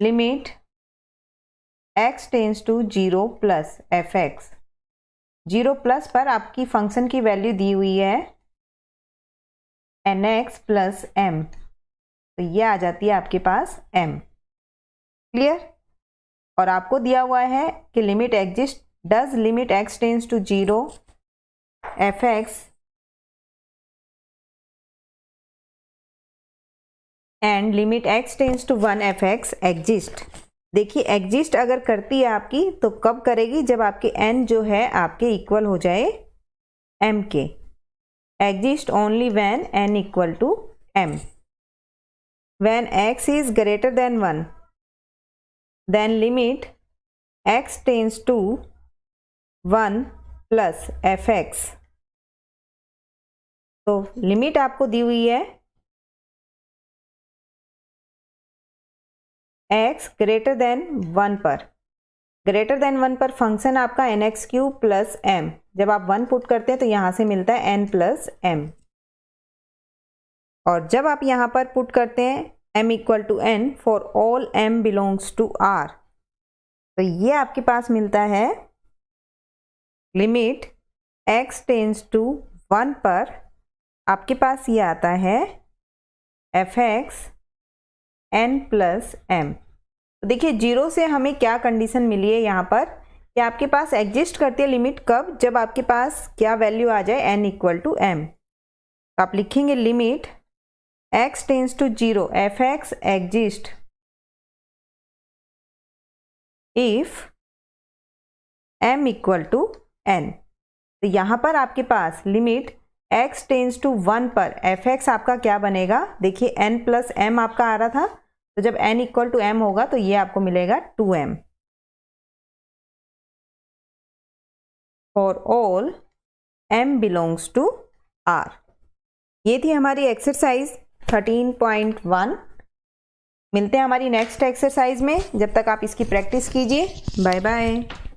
Speaker 1: limit x tends to 0 plus fx, 0 plus पर आपकी फंक्शन की वैल्यू दी हुई है nx प्लस m। तो ये आ जाती है आपके पास m। क्लियर? और आपको दिया हुआ है कि limit exist, does limit x tends to 0 f(x) and limit x tends to 1 f(x) exist. देखिए एग्जिस्ट अगर करती है आपकी तो कब करेगी? जब आपके n जो है आपके इक्वल हो जाए m के। Exist only when n equal to m। When x is greater than 1 then limit x tends to 1 plus f(x). तो लिमिट आपको दी हुई है x ग्रेटर देन 1 पर। ग्रेटर देन 1 पर फंक्शन आपका nx³ प्लस m। जब आप 1 पुट करते हैं तो यहां से मिलता है n प्लस m। और जब आप यहां पर पुट करते हैं m equal to n for all m belongs to r, तो ये आपके पास मिलता है लिमिट x टेंड्स टू 1 पर आपके पास ये आता है f(x) n प्लस m। तो देखिए 0 से हमें क्या कंडीशन मिली है यहाँ पर कि आपके पास एग्जिस्ट करती है लिमिट कब? जब आपके पास क्या वैल्यू आ जाए n इक्वल टू m। तो आप लिखेंगे limit x tends to 0 f(x) exist if m equal to n। तो यहाँ पर आपके पास लिमिट x टेंड्स टू 1 पर f(x) आपका क्या बनेगा? देखिए n प्लस m आपका आ रहा था, तो जब n इक्वल टू m होगा तो ये आपको मिलेगा 2m। For all m belongs to r। ये थी हमारी एक्सरसाइज 13.1। मिलते हैं हमारी नेक्स्ट एक्सरसाइज में, जब तक आप इसकी प्रैक्टिस कीजिए। Bye bye.